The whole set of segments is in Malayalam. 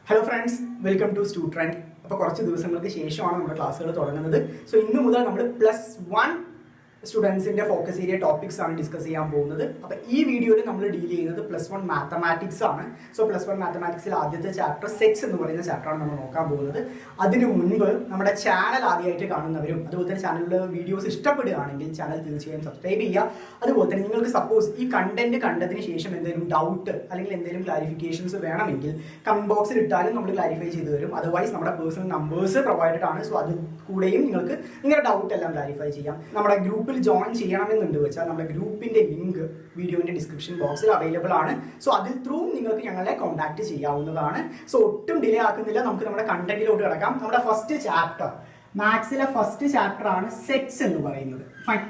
Hello friends, welcome to Stu Trend. അപ്പോൾ കുറച്ച് ദിവസങ്ങൾക്ക് ശേഷമാണ് നമ്മുടെ ക്ലാസ്സുകൾ തുടങ്ങുന്നത്. സോ ഇന്ന് മുതൽ നമ്മൾ +1 സ്റ്റുഡൻസിൻ്റെ ഫോക്കസ് ഏരിയ ടോപ്പിക്സ് ആണ് ഡിസ്കസ് ചെയ്യാൻ പോകുന്നത്. അപ്പോൾ ഈ വീഡിയോയിൽ നമ്മൾ ഡീൽ ചെയ്യുന്നത് +1 മാത്തമാറ്റിക്സ് ആണ്. സോ +1 മാത്തമാറ്റിക്സിൽ ആദ്യത്തെ ചാപ്റ്റർ സെറ്റ്സ് എന്ന് പറയുന്ന ചാപ്റ്ററാണ് നമ്മൾ നോക്കാൻ പോകുന്നത്. അതിനു മുൻപ് നമ്മുടെ ചാനൽ ആദ്യമായിട്ട് കാണുന്നവരും അതുപോലെ തന്നെ ചാനലിലെ വീഡിയോസ് ഇഷ്ടപ്പെടുകയാണെങ്കിൽ ചാനൽ തീർച്ചയായും സബ്സ്ക്രൈബ് ചെയ്യുക. അതുപോലെ തന്നെ നിങ്ങൾക്ക് സപ്പോസ് ഈ കണ്ടന്റ് കണ്ടതിന് ശേഷം എന്തെങ്കിലും ഡൗട്ട് അല്ലെങ്കിൽ എന്തെങ്കിലും ക്ലാരിഫിക്കേഷൻസ് വേണമെങ്കിൽ കമന്റ് ബോക്സിൽ ഇട്ടാലും നമ്മൾ ക്ലാരിഫൈ ചെയ്തു തരും. അതർവൈസ് നമ്മുടെ പേഴ്സണൽ നമ്പേഴ്സ് പ്രൊവൈഡഡ് ആണ്. സോ അത് കൂടെയും നിങ്ങൾക്ക് നിങ്ങളുടെ ഡൗട്ട് എല്ലാം ക്ലാരിഫൈ ചെയ്യാം. നമ്മുടെ ഗ്രൂപ്പിൽ ജോയിൻ ചെയ്യണമെന്നുണ്ട് വെച്ചാൽ നമ്മുടെ ഗ്രൂപ്പിന്റെ ലിങ്ക് വീഡിയോന്റെ ഡിസ്ക്രിപ്ഷൻ ബോക്സിൽ അവൈലബിൾ ആണ്. സോ അതിൽ ത്രൂ നിങ്ങൾക്ക് ഞങ്ങളെ കോൺടാക്ട് ചെയ്യാവുന്നതാണ്. സോ ഒട്ടും ഡിലേ ആക്കുന്നില്ല, നമുക്ക് നമ്മുടെ കണ്ടന്റിലോട്ട് കിടക്കാം. നമ്മുടെ ഫസ്റ്റ് ചാപ്റ്റർ, മാത്സിലെ ഫസ്റ്റ് ചാപ്റ്റർ ആണ് സെറ്റ്സ് എന്ന് പറയുന്നത്. ഫൈൻ.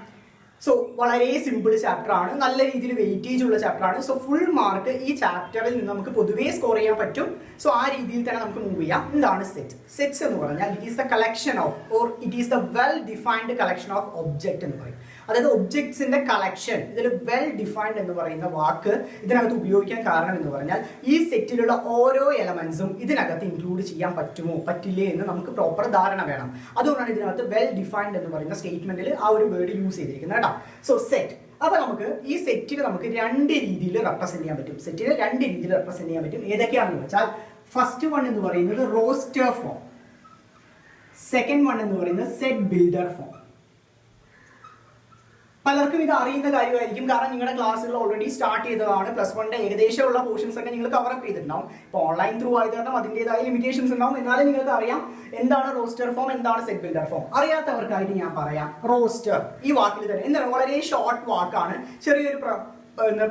സോ വളരെ സിമ്പിൾ ചാപ്റ്റർ ആണ്, നല്ല രീതിയിൽ വെയിറ്റേജ് ഉള്ള ചാപ്റ്റർ ആണ്. സോ ഫുൾ മാർക്ക് ഈ ചാപ്റ്ററിൽ നിന്ന് നമുക്ക് പൊതുവേ സ്കോർ ചെയ്യാൻ പറ്റും. സോ ആ രീതിയിൽ തന്നെ നമുക്ക് മൂവ് ചെയ്യാം. എന്താണ് സെറ്റ്? സെറ്റ്സ് എന്ന് പറഞ്ഞാൽ it is the collection of or it is the well defined collection of object എന്ന് പറയും. അതായത് ഒബ്ജക്ട്സിന്റെ കളക്ഷൻ. ഇതിൽ വെൽ ഡിഫൈൻഡ് എന്ന് പറയുന്ന വാക്ക് ഇതിനകത്ത് ഉപയോഗിക്കാൻ കാരണം എന്ന് പറഞ്ഞാൽ ഈ സെറ്റിലുള്ള ഓരോ എലമെന്റ്സും ഇതിനകത്ത് ഇൻക്ലൂഡ് ചെയ്യാൻ പറ്റുമോ പറ്റില്ലേ എന്ന് നമുക്ക് പ്രോപ്പർ ധാരണ വേണം. അതുകൊണ്ടാണ് ഇതിനകത്ത് വെൽ ഡിഫൈൻഡ് എന്ന് പറയുന്ന സ്റ്റേറ്റ്മെന്റിൽ ആ ഒരു വേർഡ് യൂസ് ചെയ്തിരിക്കുന്നത് കേട്ടോ. So set. അപ്പൊ നമുക്ക് ഈ സെറ്റിനെ നമുക്ക് രണ്ട് രീതിയിൽ റെപ്രസെന്റ് ചെയ്യാൻ പറ്റും. സെറ്റിനെ രണ്ട് രീതിയിൽ റെപ്രസെന്റ് ചെയ്യാൻ പറ്റും. ഏതൊക്കെയാണെന്ന് വെച്ചാൽ ഫസ്റ്റ് വൺ എന്ന് പറയുന്നത് റോസ്റ്റർ ഫോം, സെക്കൻഡ് വൺ എന്ന് പറയുന്നത് സെറ്റ് ബിൽഡർ ഫോം. പലർക്കും ഇത് അറിയുന്ന കാര്യമായിരിക്കും, കാരണം നിങ്ങളുടെ ക്ലാസ്സുകൾ ഓൾറെഡി സ്റ്റാർട്ട് ചെയ്തതാണ്. +1 ഏകദേശമുള്ള പോർഷൻസ് ഒക്കെ നിങ്ങൾ കവർ അപ്പ് ചെയ്തിട്ടുണ്ടാവും. ഇപ്പോൾ ഓൺലൈൻ ത്രൂ ആയത് കാരണം അതിൻ്റെതായ ലിമിറ്റേഷൻസ് ഉണ്ടാവും. എന്നാലും നിങ്ങൾക്ക് അറിയാം എന്താണ് റോസ്റ്റർ ഫോം, എന്താണ് സെറ്റ് ബിൽഡർ ഫോം. അറിയാത്തവർക്കായിട്ട് ഞാൻ പറയാം. റോസ്റ്റർ ഈ വാക്കിൽ തന്നെ എന്താണ്, വളരെ ഷോർട്ട് വാക്കാണ്, ചെറിയൊരു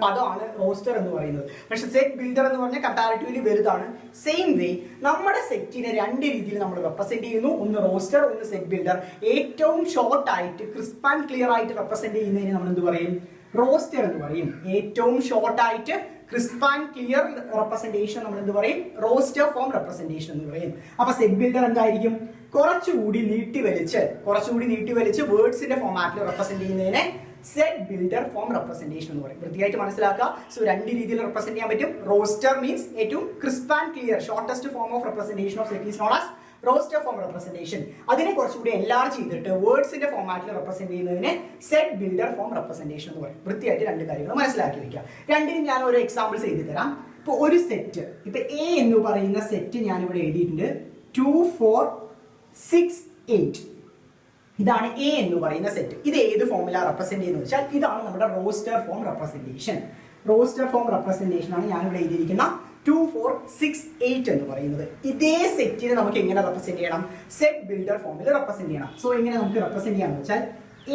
പദമാണ് റോസ്റ്റർ എന്ന് പറയുന്നത്. പക്ഷെ സെറ്റ് ബിൽഡർ എന്ന് പറഞ്ഞാൽ കമ്പാരിറ്റീവ്ലി വലുതാണ്. സെയിം വേ നമ്മുടെ സെറ്റിനെ രണ്ട് രീതിയിൽ നമ്മൾ റെപ്രസെന്റ് ചെയ്യുന്നു. ഒന്ന് റോസ്റ്റർ, ഒന്ന് സെറ്റ് ബിൽഡർ. ഏറ്റവും ഷോർട്ട് ആയിട്ട് ക്രിസ്പ് ആൻഡ് ക്ലിയർ ആയിട്ട് റെപ്രസെന്റ് ചെയ്യുന്നതിന് നമ്മൾ എന്ത് പറയും? റോസ്റ്റർ എന്ന് പറയും. ഏറ്റവും ഷോർട്ട് ആയിട്ട് ക്രിസ്പ് ആൻഡ് ക്ലിയർ റെപ്രസെന്റേഷൻ നമ്മൾ എന്ത് പറയും? റോസ്റ്റർ ഫോം റെപ്രസെന്റേഷൻ എന്ന് പറയും. അപ്പൊ സെറ്റ് ബിൽഡർ എന്തായിരിക്കും? കുറച്ചുകൂടി നീട്ടി വലിച്ച് വേർഡ്സിന്റെ ഫോമാറ്റിൽ റെപ്രസെന്റ് ചെയ്യുന്നതിനെ സെറ്റ് ബിൽഡർ ഫോം റെപ്രസെന്റേഷൻ എന്ന് പറയും. വൃത്തിയായിട്ട് മനസ്സിലാക്കുക. സോ രണ്ട് രീതിയിൽ റെപ്രസെന്റ് ചെയ്യാൻ പറ്റും. റോസ്റ്റർ മീൻസ് ഏറ്റവും crisp and clear shortest form of representation of set is known as roster form representation. അതിനെ കുറച്ചുകൂടി എൻലാർജ് ചെയ്തിട്ട് വേർഡ്സിന്റെ ഫോമാറ്റിൽ റെപ്രസെന്റ് ചെയ്യുന്നതിനെ സെറ്റ് ബിൽഡർ ഫോം റെപ്രസെന്റേഷൻ എന്ന് പറയും. വൃത്തിയായിട്ട് രണ്ട് കാര്യങ്ങൾ മനസ്സിലാക്കി വെക്കുക. രണ്ടിനും ഞാൻ ഒരു എക്സാമ്പിൾസ് എഴുതി തരാം. ഇപ്പൊ ഒരു സെറ്റ്, ഇപ്പൊ എ എന്ന് പറയുന്ന സെറ്റ് ഞാൻ ഇവിടെ എഴുതിയിട്ടുണ്ട്. 2 4 6 8 ഇതാണ് എ എന്ന് പറയുന്ന സെറ്റ്. ഇത് ഏത് ഫോമിലാ റെപ്രസെന്റ് ചെയ്യുന്നത് വെച്ചാൽ ഇതാണ് നമ്മുടെ roster form representation. Roster form representation ആണ് ഞാനിവിടെ എഴുതിയിരിക്കുന്ന 2 4 6 8 എന്ന് പറയുന്നത്. ഇതേ സെറ്റിനെ നമുക്ക് എങ്ങനെ റെപ്രസെന്റ് ചെയ്യണം? സെറ്റ് ബിൽഡർ ഫോമിൽ റെപ്രസെന്റ് ചെയ്യണം. സോ എങ്ങനെ നമുക്ക് റെപ്രസെന്റ് ചെയ്യാന്ന് വെച്ചാൽ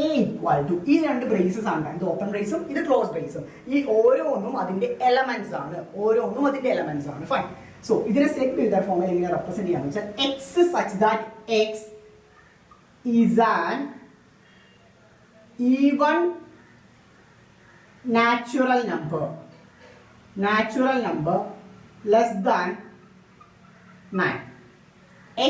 A ഈക്വൽ ടു, ഈ രണ്ട് ബ്രേസസ് ആണ്, ഇത് ഓപ്പൺ ബ്രേസും ഇത് ക്ലോസ് ബ്രേസും. ഈ ഓരോന്നും അതിന്റെ എലമെന്റ്സ് ആണ്. ഫൈൻ. സോ ഇതിനെ സെറ്റ് ബിൽഡർ ഫോമിൽ എങ്ങനെ റെപ്രസെന്റ് ചെയ്യാന്ന് വെച്ചാൽ X such that X is an even natural number less than 9.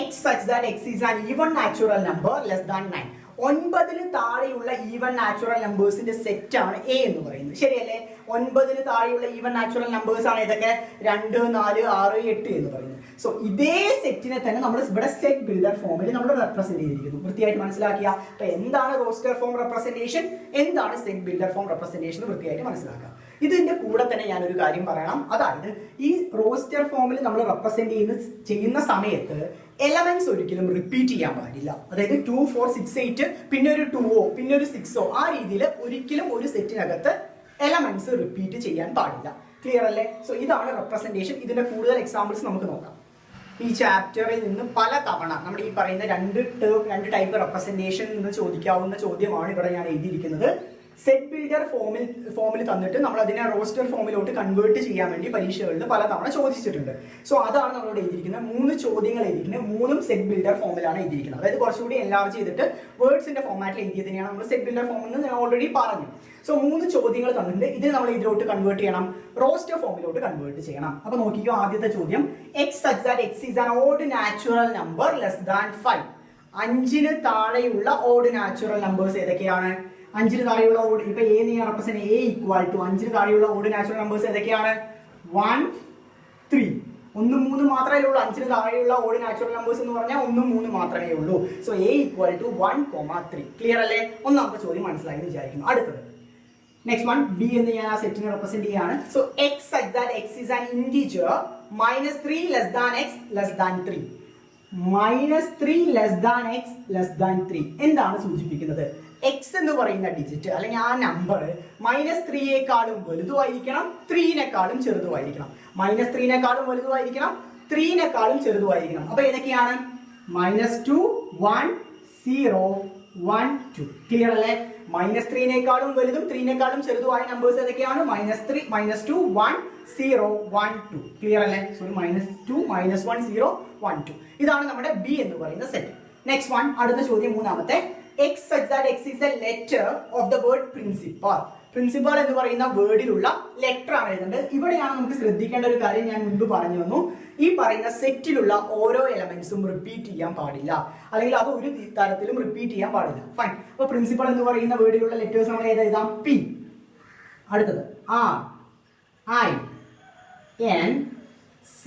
X such that x is an even natural number less than 9. 9 താഴെയുള്ള ഈവൻ നാച്ചുറൽ നമ്പേഴ്സിന്റെ സെറ്റ് ആണ് എ എന്ന് പറയുന്നത്. ശരിയല്ലേ? 9 താഴെയുള്ള ഈവൻ നാച്ചുറൽ നമ്പേഴ്സ് ആണ് ഇതൊക്കെ 2 4 6 8 എന്ന് പറയുന്നത്. സോ ഇതേ സെറ്റിനെ തന്നെ നമ്മൾ ഇവിടെ സെറ്റ് ബിൽഡർ ഫോമിൽ നമ്മൾ റെപ്രസെന്റ് ചെയ്തിരിക്കുന്നു. വൃത്തിയായിട്ട് മനസ്സിലാക്കിയ അപ്പൊ എന്താണ് റോസ്റ്റർ ഫോം റെപ്രസെന്റേഷൻ, എന്താണ് സെറ്റ് ബിൽഡർ ഫോം റെപ്രസെന്റേഷൻ വൃത്തിയായിട്ട് മനസ്സിലാക്കുക. ഇതിന്റെ കൂടെ തന്നെ ഞാനൊരു കാര്യം പറയണം. അതായത് ഈ റോസ്റ്റർ ഫോമിൽ നമ്മൾ റെപ്രസെന്റ് ചെയ്യുന്ന സമയത്ത് എലമെന്റ്സ് ഒരിക്കലും റിപ്പീറ്റ് ചെയ്യാൻ പാടില്ല. അതായത് 2 4 6 8 പിന്നെ ഒരു 2ഓ പിന്നെ ഒരു 6ഓ ആ രീതിയിൽ ഒരിക്കലും ഒരു സെറ്റിനകത്ത് എലമെന്റ്സ് റിപ്പീറ്റ് ചെയ്യാൻ പാടില്ല. ക്ലിയർ അല്ലേ? സോ ഇതാണ് റെപ്രസെന്റേഷൻ. ഇതിന്റെ കൂടുതൽ എക്സാമ്പിൾസ് നമുക്ക് നോക്കാം. ഈ ചാപ്റ്ററിൽ നിന്ന് പല തവണ നമ്മുടെ ഈ പറയുന്ന രണ്ട് ടൈപ്പ് റെപ്രസെന്റേഷൻ നിന്ന് ചോദിക്കാവുന്ന ചോദ്യമാണ് ഇവിടെ ഞാൻ എഴുതിയിരിക്കുന്നത്. സെറ്റ് ബിൽഡർ ഫോമിൽ തന്നിട്ട് നമ്മൾ അതിനെ റോസ്റ്റർ ഫോമിലോട്ട് കൺവേർട്ട് ചെയ്യാൻ വേണ്ടി പരീക്ഷകളിൽ പല തവണ ചോദിച്ചിട്ടുണ്ട്. സോ അതാണ് നമ്മളോട് എഴുതിയിരിക്കുന്നത്. 3 ചോദ്യങ്ങൾ എഴുതിയിരിക്കുന്നത്, 3ഉം സെറ്റ് ബിൽഡർ ഫോമിലാണ് എഴുതിയിരിക്കുന്നത്. അതായത് കുറച്ചുകൂടി എൻലാർജ് ചെയ്തിട്ട് വേർഡ്സിന്റെ ഫോമാറ്റിൽ എഴുതിയതിനെയാണ് നമ്മൾ സെറ്റ് ബിൽഡർ ഫോം എന്ന് ഞാൻ ഓൾറെഡി പറഞ്ഞു. സോ 3 ചോദ്യങ്ങൾ തന്നിട്ടുണ്ട്. ഇതിന് നമ്മൾ ഇതിലോട്ട് കൺവേർട്ട് ചെയ്യണം, റോസ്റ്റർ ഫോമിലോട്ട് കൺവേർട്ട് ചെയ്യണം. അപ്പൊ നോക്കിക്കോ, ആദ്യത്തെ ചോദ്യം, X such that X is an odd natural number less than 5. 5ന് താഴെയുള്ള ഓഡ് നാച്ചുറൽ നമ്പേഴ്സ് ഏതൊക്കെയാണ്? 5ന് താഴെയുള്ള ഓഡ്, ഇപ്പൊ എ നീ റെപ്രസെന്റ് എ ഈക്വൽ ടു 5ന് താഴെയുള്ള ഓഡ് നാച്ചുറൽ നമ്പേഴ്സ് ഏതൊക്കെയാണ്? 1 3 ഒന്നും മൂന്ന് മാത്രമേ ഉള്ളൂ. 5ന് താഴെയുള്ള ഓഡ് നാച്ചുറൽ നമ്പേഴ്സ് എന്ന് പറഞ്ഞാൽ 1ഉം 3 മാത്രമേ ഉള്ളൂ. So a equal to 1,3. Clear അല്ലേ? ഒന്നാമത്തെ ചോദ്യം മനസ്സിലായി എന്ന് വിചാരിക്കുന്നു. അടുത്തത് നെക്സ്റ്റ് വൺ, ബി എന്ന് ഞാൻ ആ സെറ്റിനെ റെപ്രസെന്റ് ചെയ്യാണ്. So x such that x is an integer -3 less than x less than 3. -3 less than x less than 3 എന്താണ് സൂചിപ്പിക്കുന്നത്? എക്സ് എന്ന് പറയുന്ന ഡിജിറ്റ് അല്ലെങ്കിൽ ആ നമ്പർ -3യേക്കാളും വലുതുമായിരിക്കണം, 3നേക്കാളും ചെറുതുമായിരിക്കണം. -3നേക്കാളും വലുതുമായിരിക്കണം, 3നേക്കാളും ചെറുതുമായിരിക്കണം. അപ്പൊ ഏതൊക്കെയാണ്? -2 1 0 1 2. ക്ലിയർ അല്ലേ? -3നേക്കാളും വലുതും 3നേക്കാളും ചെറുതുമായ നമ്പേഴ്സ് ഏതൊക്കെയാണ്? -3 -2 1 0 1 2. ക്ലിയർ അല്ലേ? സോറി, -2 -1 0 1 2. ഇതാണ് നമ്മുടെ ബി എന്ന് പറയുന്ന സെറ്റ്. നെക്സ്റ്റ് വൺ, അടുത്ത ചോദ്യം മൂന്നാമത്തെ, x such that x is a letter of the word principal. Principal എന്ന് പറയുന്ന വേർഡിലുള്ള ലെറ്റർ ആണ് എഴുതേണ്ടത്. ഇവിടെയാണ് നമുക്ക് ശ്രദ്ധിക്കേണ്ട ഒരു കാര്യം ഞാൻ മുൻപ് പറഞ്ഞു തന്നു. ഈ പറയുന്ന സെറ്റിലുള്ള ഓരോ എലമെന്റ്സും റിപ്പീറ്റ് ചെയ്യാൻ പാടില്ല, അല്ലെങ്കിൽ അത് ഒരു തരത്തിലും റിപ്പീറ്റ് ചെയ്യാൻ പാടില്ല. ഫൈൻ. അപ്പൊ പ്രിൻസിപ്പൽ എന്ന് പറയുന്ന വേർഡിലുള്ള ലെറ്റേഴ്സ് നമ്മൾ ഏത് എഴുതാം? പി. അടുത്തത് R I N C.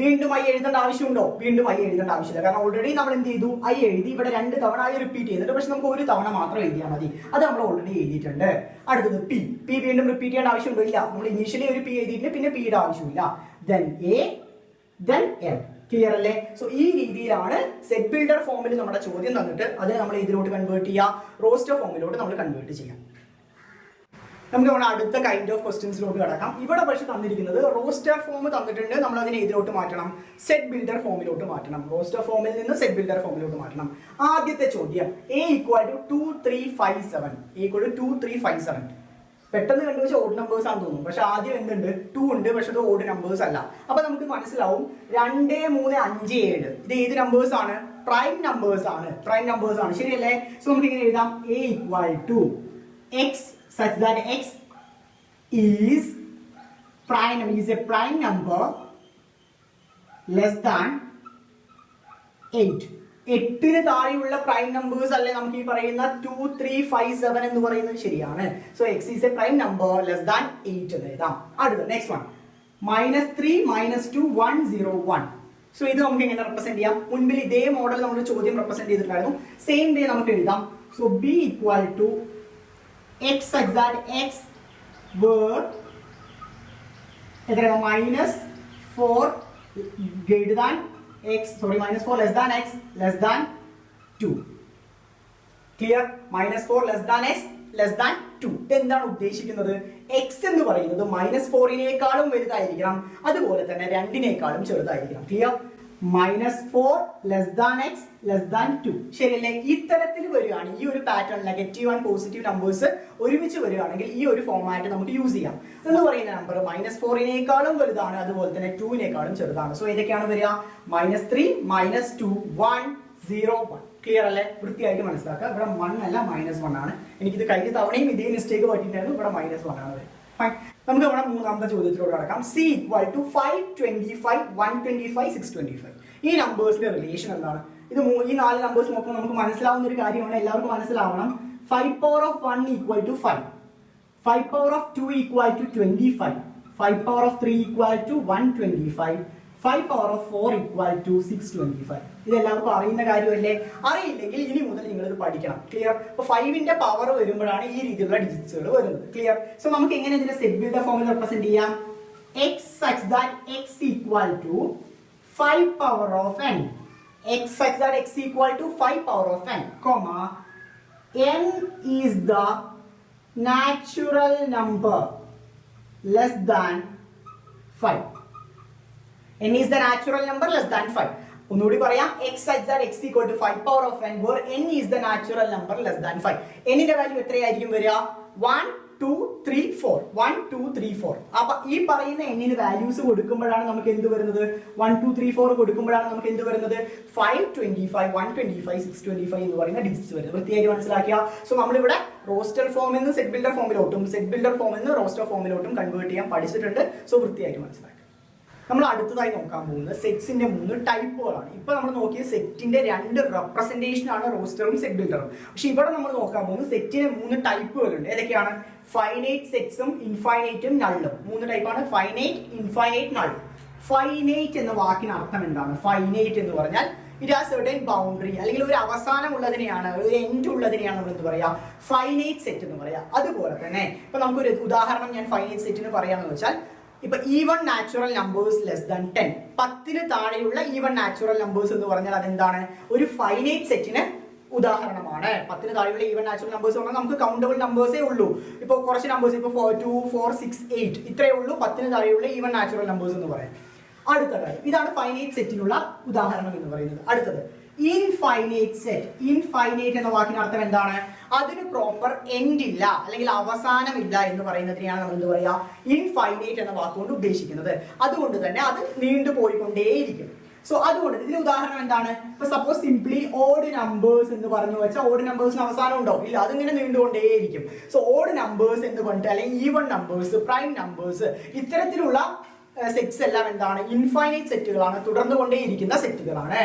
വീണ്ടും ഐ എഴുതേണ്ട ആവശ്യമുണ്ടോ? വീണ്ടും ഐ എഴുതേണ്ട ആവശ്യമില്ല. കാരണം ഓൾറെഡി നമ്മൾ എന്ത് ചെയ്തു? ഐ എഴുതി. ഇവിടെ 2 തവണ ഐ റിപ്പീറ്റ് ചെയ്തിട്ട്, പക്ഷെ നമുക്ക് ഒരു തവണ മാത്രം എഴുതിയാൽ മതി. അത് നമ്മൾ ഓൾറെഡി എഴുതിയിട്ടുണ്ട്. അടുത്തത് പി. പി വീണ്ടും റിപ്പീറ്റ് ചെയ്യേണ്ട ആവശ്യമുണ്ടോ? ഇല്ല. നമ്മൾ ഇനീഷ്യലി ഒരു പി എഴുതിയിട്ടുണ്ട്, പിന്നെ പിയുടെ ആവശ്യമില്ല. Then A, then L. Clear അല്ലേ? സോ ഈ രീതിയിലാണ് സെറ്റ് ബിൽഡർ ഫോമിൽ നമ്മുടെ ചോദ്യം തന്നിട്ട് അതിനെ നമ്മൾ ഇതിലോട്ട് കൺവേർട്ട് ചെയ്യുക, റോസ്റ്റർ ഫോമിലോട്ട് നമ്മൾ കൺവേർട്ട് ചെയ്യാം. നമുക്ക് നമ്മുടെ അടുത്ത കൈൻഡ് ഓഫ് ക്വസ്റ്റ്യൻസിലോട്ട് കിടക്കാം. ഇവിടെ പക്ഷെ തന്നിരിക്കുന്നത് റോസ്റ്റർ ഫോം തന്നിട്ടുണ്ട്, നമ്മൾ അതിനെ ഇതിലോട്ട് മാറ്റണം, സെറ്റ് ബിൽഡർ ഫോമിലോട്ട് മാറ്റണം. റോസ്റ്റർ ഫോമിൽ നിന്ന് സെറ്റ് ബിൽഡർ ഫോമിലോട്ട് മാറ്റണം. ആദ്യത്തെ ചോദ്യം a equal to 2357. a equal to 2357. പെട്ടെന്ന് കണ്ടുവെച്ചാൽ ഓഡ് നമ്പേഴ്സ് ആണെന്ന് തോന്നും, പക്ഷെ ആദ്യം എന്തുണ്ട്? 2 ഉണ്ട്, പക്ഷെ അത് ഓഡ് നമ്പേഴ്സ് അല്ല. അപ്പൊ നമുക്ക് മനസ്സിലാവും 2 3 5 7 ഇത് ഏത് നമ്പേഴ്സ് ആണ്? പ്രൈം നമ്പേഴ്സ് ആണ്. പ്രൈം നമ്പേഴ്സ് ആണ്, ശരിയല്ലേ? സോ നമുക്ക് ഇങ്ങനെ എഴുതാം, a equal to x such that x is a prime number less than 8. 8ന് താഴെയുള്ള പ്രൈം നമ്പേഴ്സ് അല്ലേ നമുക്ക് ഈ പറയുന്ന 2 3 5 7 എന്ന് പറയുന്നത്? ശരിയാണ്. So x is a prime number less than 8 എന്ന് എഴുതാം. അടുത്ത നെക്സ്റ്റ് വൺ, -3 -2 1 0 1. സോ ഇത് നമുക്ക് എങ്ങനെ റെപ്രസെന്റ് ചെയ്യാം? മുൻപിൽ ഇതേ മോഡൽ നമ്മൾ ചോദ്യം റെപ്രസെന്റ് ചെയ്തിട്ടുണ്ടായിരുന്നു. സെയിം ഡേ നമുക്ക് എഴുതാം. So b equal to x such that x were -4 greater than x, sorry, -4 less than x less than 2. Clear? -4 less than x less than 2. എന്താണ് ഉദ്ദേശിക്കുന്നത്? x എന്ന് പറയുന്നത് -4നേക്കാളും വലുതായിരിക്കണം, അതുപോലെ തന്നെ 2നേക്കാളും ചെറുതായിരിക്കണം. Clear? -4 less than x less than 2. ശരിയല്ലേ? ഇത്തരത്തിൽ വരികയാണ് ഈ ഒരു pattern, negative and positive numbers ഒരുമിച്ച് വരികയാണെങ്കിൽ ഈ ഒരു ഫോർമാറ്റ് നമുക്ക് യൂസ് ചെയ്യാം. എന്ന് പറയുന്ന നമ്പർ -4നേക്കാളും വലുതാണ്, അതുപോലെ തന്നെ 2നേക്കാളും ചെറുതാണ്. സോ ഇതൊക്കെയാണ് വരിക? -3 -2 1 0 1. ക്ലിയർ അല്ലേ? വൃത്തിയായിട്ട് മനസ്സിലാക്കുക. ഇവിടെ 1 അല്ല -1 ആണ്. എനിക്കിത് കഴിഞ്ഞ തവണയും ഇതേ മിസ്റ്റേക്ക് പറ്റിയിട്ടായിരുന്നു. ഇവിടെ -1 ആണ്. നമുക്ക് നമ്മുടെ മൂന്നാമത്തെ ചോദ്യത്തിലോട്ട് കടക്കാം. c equal to 525 125 625. ഈ നമ്പേഴ്സിന്റെ റിലേഷൻ എന്താണ്? ഇത് ഈ 4 നമ്പേഴ്സ് നോക്കുമ്പോൾ നമുക്ക് മനസ്സിലാവുന്ന ഒരു കാര്യമാണ്, എല്ലാവർക്കും മനസ്സിലാവണം. 5 power of 1 equal to 5, 5 power of 2 equal to 25, 5 power of 3 equal to 125, 5 power of 4 equal to 625. ഇത് എല്ലാവർക്കും അറിയുന്ന കാര്യമല്ലേ? അറിയില്ലെങ്കിൽ ഇനി മുതൽ നിങ്ങൾ ഇത് പഠിക്കണം. ക്ലിയർ? അപ്പൊ 5ന്റെ പവർ വരുമ്പോഴാണ് ഈ രീതിയിലുള്ള ഡിജിറ്റ്സുകൾ വരുന്നത്. ക്ലിയർ? സോ നമുക്ക് എങ്ങനെ ഇതിനെ സെറ്റ് ബിൽഡർ ഫോമിൽ റെപ്രസെന്റ് ചെയ്യാം? x such that x equal to 5 power of n, x such that x equal to 5 power of n, comma n is the natural number less than 5. n is the natural number less than 5. ഒന്നുകൂടി പറയാം, x such that x equal to 5 power of n where n is the natural number less than 5. n ന്റെ വാല്യൂ എത്രയായിരിക്കും വരിക? 1 2 3 4 1 2 3 4. അപ്പൊ ഈ പറയുന്ന n ന് വാല്യൂസ് കൊടുക്കുമ്പോഴാണ് നമുക്ക് എന്ത് വരുന്നത്? 1 2 3 4 കൊടുക്കുമ്പോഴാണ് നമുക്ക് എന്ത് വരുന്നത്? 525 125 625 എന്ന് പറയുന്ന ഡിജിറ്റ്സ് വരുന്നത്. വൃത്തിയായിട്ട് മനസ്സിലാക്കിയ. സോ നമ്മളിവിടെ റോസ്റ്റർ ഫോമിൽ നിന്ന് സെറ്റ് ബിൽഡർ ഫോമിലോട്ടും സെറ്റ് ബിൽഡർ ഫോമിൽ നിന്ന് റോസ്റ്റർ ഫോമിലോട്ടും കൺവേർട്ട് ചെയ്യാൻ പഠിച്ചിട്ടുണ്ട്. സോ വൃത്തിയായിട്ട് മനസ്സിലാക്കി. നമ്മൾ അടുത്തതായി നോക്കാൻ പോകുന്നത് സെറ്റ്സിന്റെ 3 ടൈപ്പുകളാണ്. ഇപ്പൊ നമ്മൾ നോക്കിയ സെറ്റിന്റെ 2 റെപ്രസെന്റേഷൻ ആണ് റോസ്റ്ററും സെറ്റ് ബിൽഡറും. പക്ഷെ ഇവിടെ നമ്മൾ നോക്കാൻ പോകുന്നത് സെറ്റിന് 3 ടൈപ്പുകളുണ്ട്. ഏതൊക്കെയാണ്? ഫൈനൈറ്റ് സെറ്റ്സും ഇൻഫൈനൈറ്റും നള്ളും. 3 ടൈപ്പാണ്: ഫൈനൈറ്റ്, ഇൻഫൈനൈറ്റ്, നൾ. ഫൈനൈറ്റ് എന്ന വാക്കിന് അർത്ഥം എന്താണ്? ഫൈനൈറ്റ് എന്ന് പറഞ്ഞാൽ ഇറ്റ് ഹാസ് സെർട്ടൻ ബൗണ്ടറി, അല്ലെങ്കിൽ ഒരു അവസാനം ഉള്ളതിനെയാണ്, ഒരു എൻഡ് ഉള്ളതിനെയാണ് നമ്മൾ എന്ത് പറയാ? ഫൈനൈറ്റ് സെറ്റ് എന്ന് പറയാം. അതുപോലെ തന്നെ ഇപ്പൊ നമുക്കൊരു ഉദാഹരണം ഞാൻ ഫൈനൈറ്റ് സെറ്റിന് പറയാമെന്ന് വെച്ചാൽ, ഇപ്പൊ even natural numbers less than 10, 10 താഴെയുള്ള ഈവൺ നാച്ചുറൽ നമ്പേഴ്സ് എന്ന് പറഞ്ഞാൽ അതെന്താണ്? ഒരു ഫൈനൈറ്റ് സെറ്റിന് ഉദാഹരണമാണ്. 10 താഴെയുള്ള ഈവൻ നാച്ചുറൽ നമ്പേഴ്സ് പറഞ്ഞാൽ നമുക്ക് കൗണ്ടബിൾ നമ്പേഴ്സേ ഉള്ളൂ. ഇപ്പോൾ കുറച്ച് നമ്പേഴ്സ്, ഇപ്പോൾ 4, 2, 4, 6, 8 ഇത്രയേ ഉള്ളൂ 10 താഴെയുള്ള ഈവൻ നാച്ചുറൽ നമ്പേഴ്സ് എന്ന് പറയാം. അടുത്ത കാര്യം, ഇതാണ് ഫൈനൈറ്റ് സെറ്റിനുള്ള ഉദാഹരണം എന്ന് പറയുന്നത്. അടുത്തത് ഇൻഫൈനൈറ്റ് സെറ്റ്. ഇൻഫൈനൈറ്റ് എന്ന വാക്കിന് അർത്ഥം എന്താണ്? അതിന് പ്രോപ്പർ എൻഡ് ഇല്ല, അല്ലെങ്കിൽ അവസാനമില്ല എന്ന് പറയുന്നതിനെയാണ് നമ്മൾ എന്ത് പറയാ? ഇൻഫൈനൈറ്റ് എന്ന വാക്കുകൊണ്ട് ഉദ്ദേശിക്കുന്നത്. അതുകൊണ്ട് തന്നെ അത് നീണ്ടുപോയിക്കൊണ്ടേയിരിക്കും. സോ അതുകൊണ്ട് ഇതിന് ഉദാഹരണം എന്താണ്? ഇപ്പൊ സപ്പോസ് സിംപ്ലി ഓഡ് നമ്പേഴ്സ് എന്ന് പറഞ്ഞു വെച്ചാൽ ഓഡ് നമ്പേഴ്സിന് അവസാനം ഉണ്ടോ? ഇല്ല, അതിങ്ങനെ നീണ്ടുകൊണ്ടേയിരിക്കും. സോ ഓഡ് നമ്പേഴ്സ് എന്ന് പറഞ്ഞിട്ട്, അല്ലെങ്കിൽ ഈവൺ നമ്പേഴ്സ്, പ്രൈം നമ്പേഴ്സ്, ഇത്തരത്തിലുള്ള സെറ്റ്സ് എല്ലാം എന്താണ്? ഇൻഫൈനൈറ്റ് സെറ്റുകളാണ്, തുടർന്നു കൊണ്ടേയിരിക്കുന്ന സെറ്റുകളാണ്.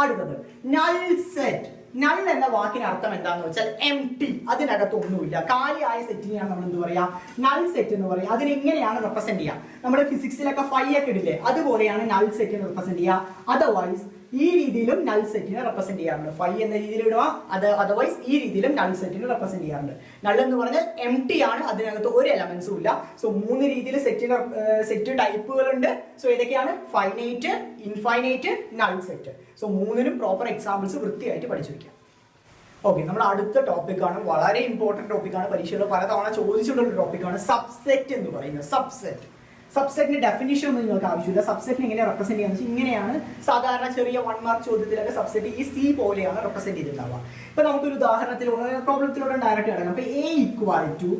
അടുത്തത് നൾ സെറ്റ്. നൾ എന്ന വാക്കിന് അർത്ഥം എന്താണെന്ന് വെച്ചാൽ എംപ്റ്റി, അതിനകത്ത് ഒന്നുമില്ല, കാലിയായ സെറ്റിനെയാണ് നമ്മൾ എന്ത് പറയാ? നൾ സെറ്റ് എന്ന് പറയാം. അതിനെങ്ങനെയാണ് റെപ്രസെന്റ് ചെയ്യുക? നമ്മുടെ ഫിസിക്സിലൊക്കെ 5 ഒക്കെ ഇടില്ലേ, അതുപോലെയാണ് നൾ സെറ്റിനെ റെപ്രസെന്റ് ചെയ്യുക. അതർവൈസ് ഈ രീതിയിലും നൾ സെറ്റിനെ റെപ്രസെന്റ് ചെയ്യാറുണ്ട്. 5 എന്ന രീതിയിൽ ഇടുക, അതർവൈസ് ഈ രീതിയിലും നൾ സെറ്റിനെ റെപ്രസെന്റ് ചെയ്യാറുണ്ട്. നൾ എന്ന് പറഞ്ഞാൽ എംപ്റ്റി ആണ്, അതിനകത്ത് ഒരു എലമെന്റ്സും ഇല്ല. സോ 3 രീതിയിൽ സെറ്റ് ടൈപ്പുകളുണ്ട്. സോ ഏതൊക്കെയാണ്? Finite, infinite, null set. So 3നും പ്രോപ്പർ എക്സാമ്പിൾസ് വൃത്തിയായിട്ട് പഠിച്ചു വെക്കാം. ഓക്കെ, നമ്മുടെ അടുത്ത ടോപ്പിക്കാണ്, വളരെ ഇമ്പോർട്ടന്റ് ടോപ്പിക്കാണ്, പരീക്ഷകൾ പലതവണ ചോദിച്ചിട്ടുള്ള ടോപ്പിക്കാണ് സബ്സെറ്റ് എന്ന് പറയുന്നത്. സബ്സെറ്റ്. സബ്സെറ്റിന്റെ ഡെഫിനിഷൻ ഒന്നും നിങ്ങൾക്ക് ആവശ്യമില്ല. സബ്സെറ്റിനെ എങ്ങനെ റെപ്രസെന്റ് ചെയ്യാന്ന് വെച്ചാൽ ഇങ്ങനെയാണ് സാധാരണ ചെറിയ 1 മാർക്ക് ചോദ്യത്തിലൊക്കെ സബ്സെറ്റ് ഈ സി പോലെയാണ് റെപ്രസെന്റ് ചെയ്തിട്ടുണ്ടാവുക. ഇപ്പൊ നമുക്കൊരു ഉദാഹരണത്തിലൂടെ പ്രോബ്ലത്തിലൂടെ ഡയറക്റ്റ് കിടക്കാം. അപ്പൊ A =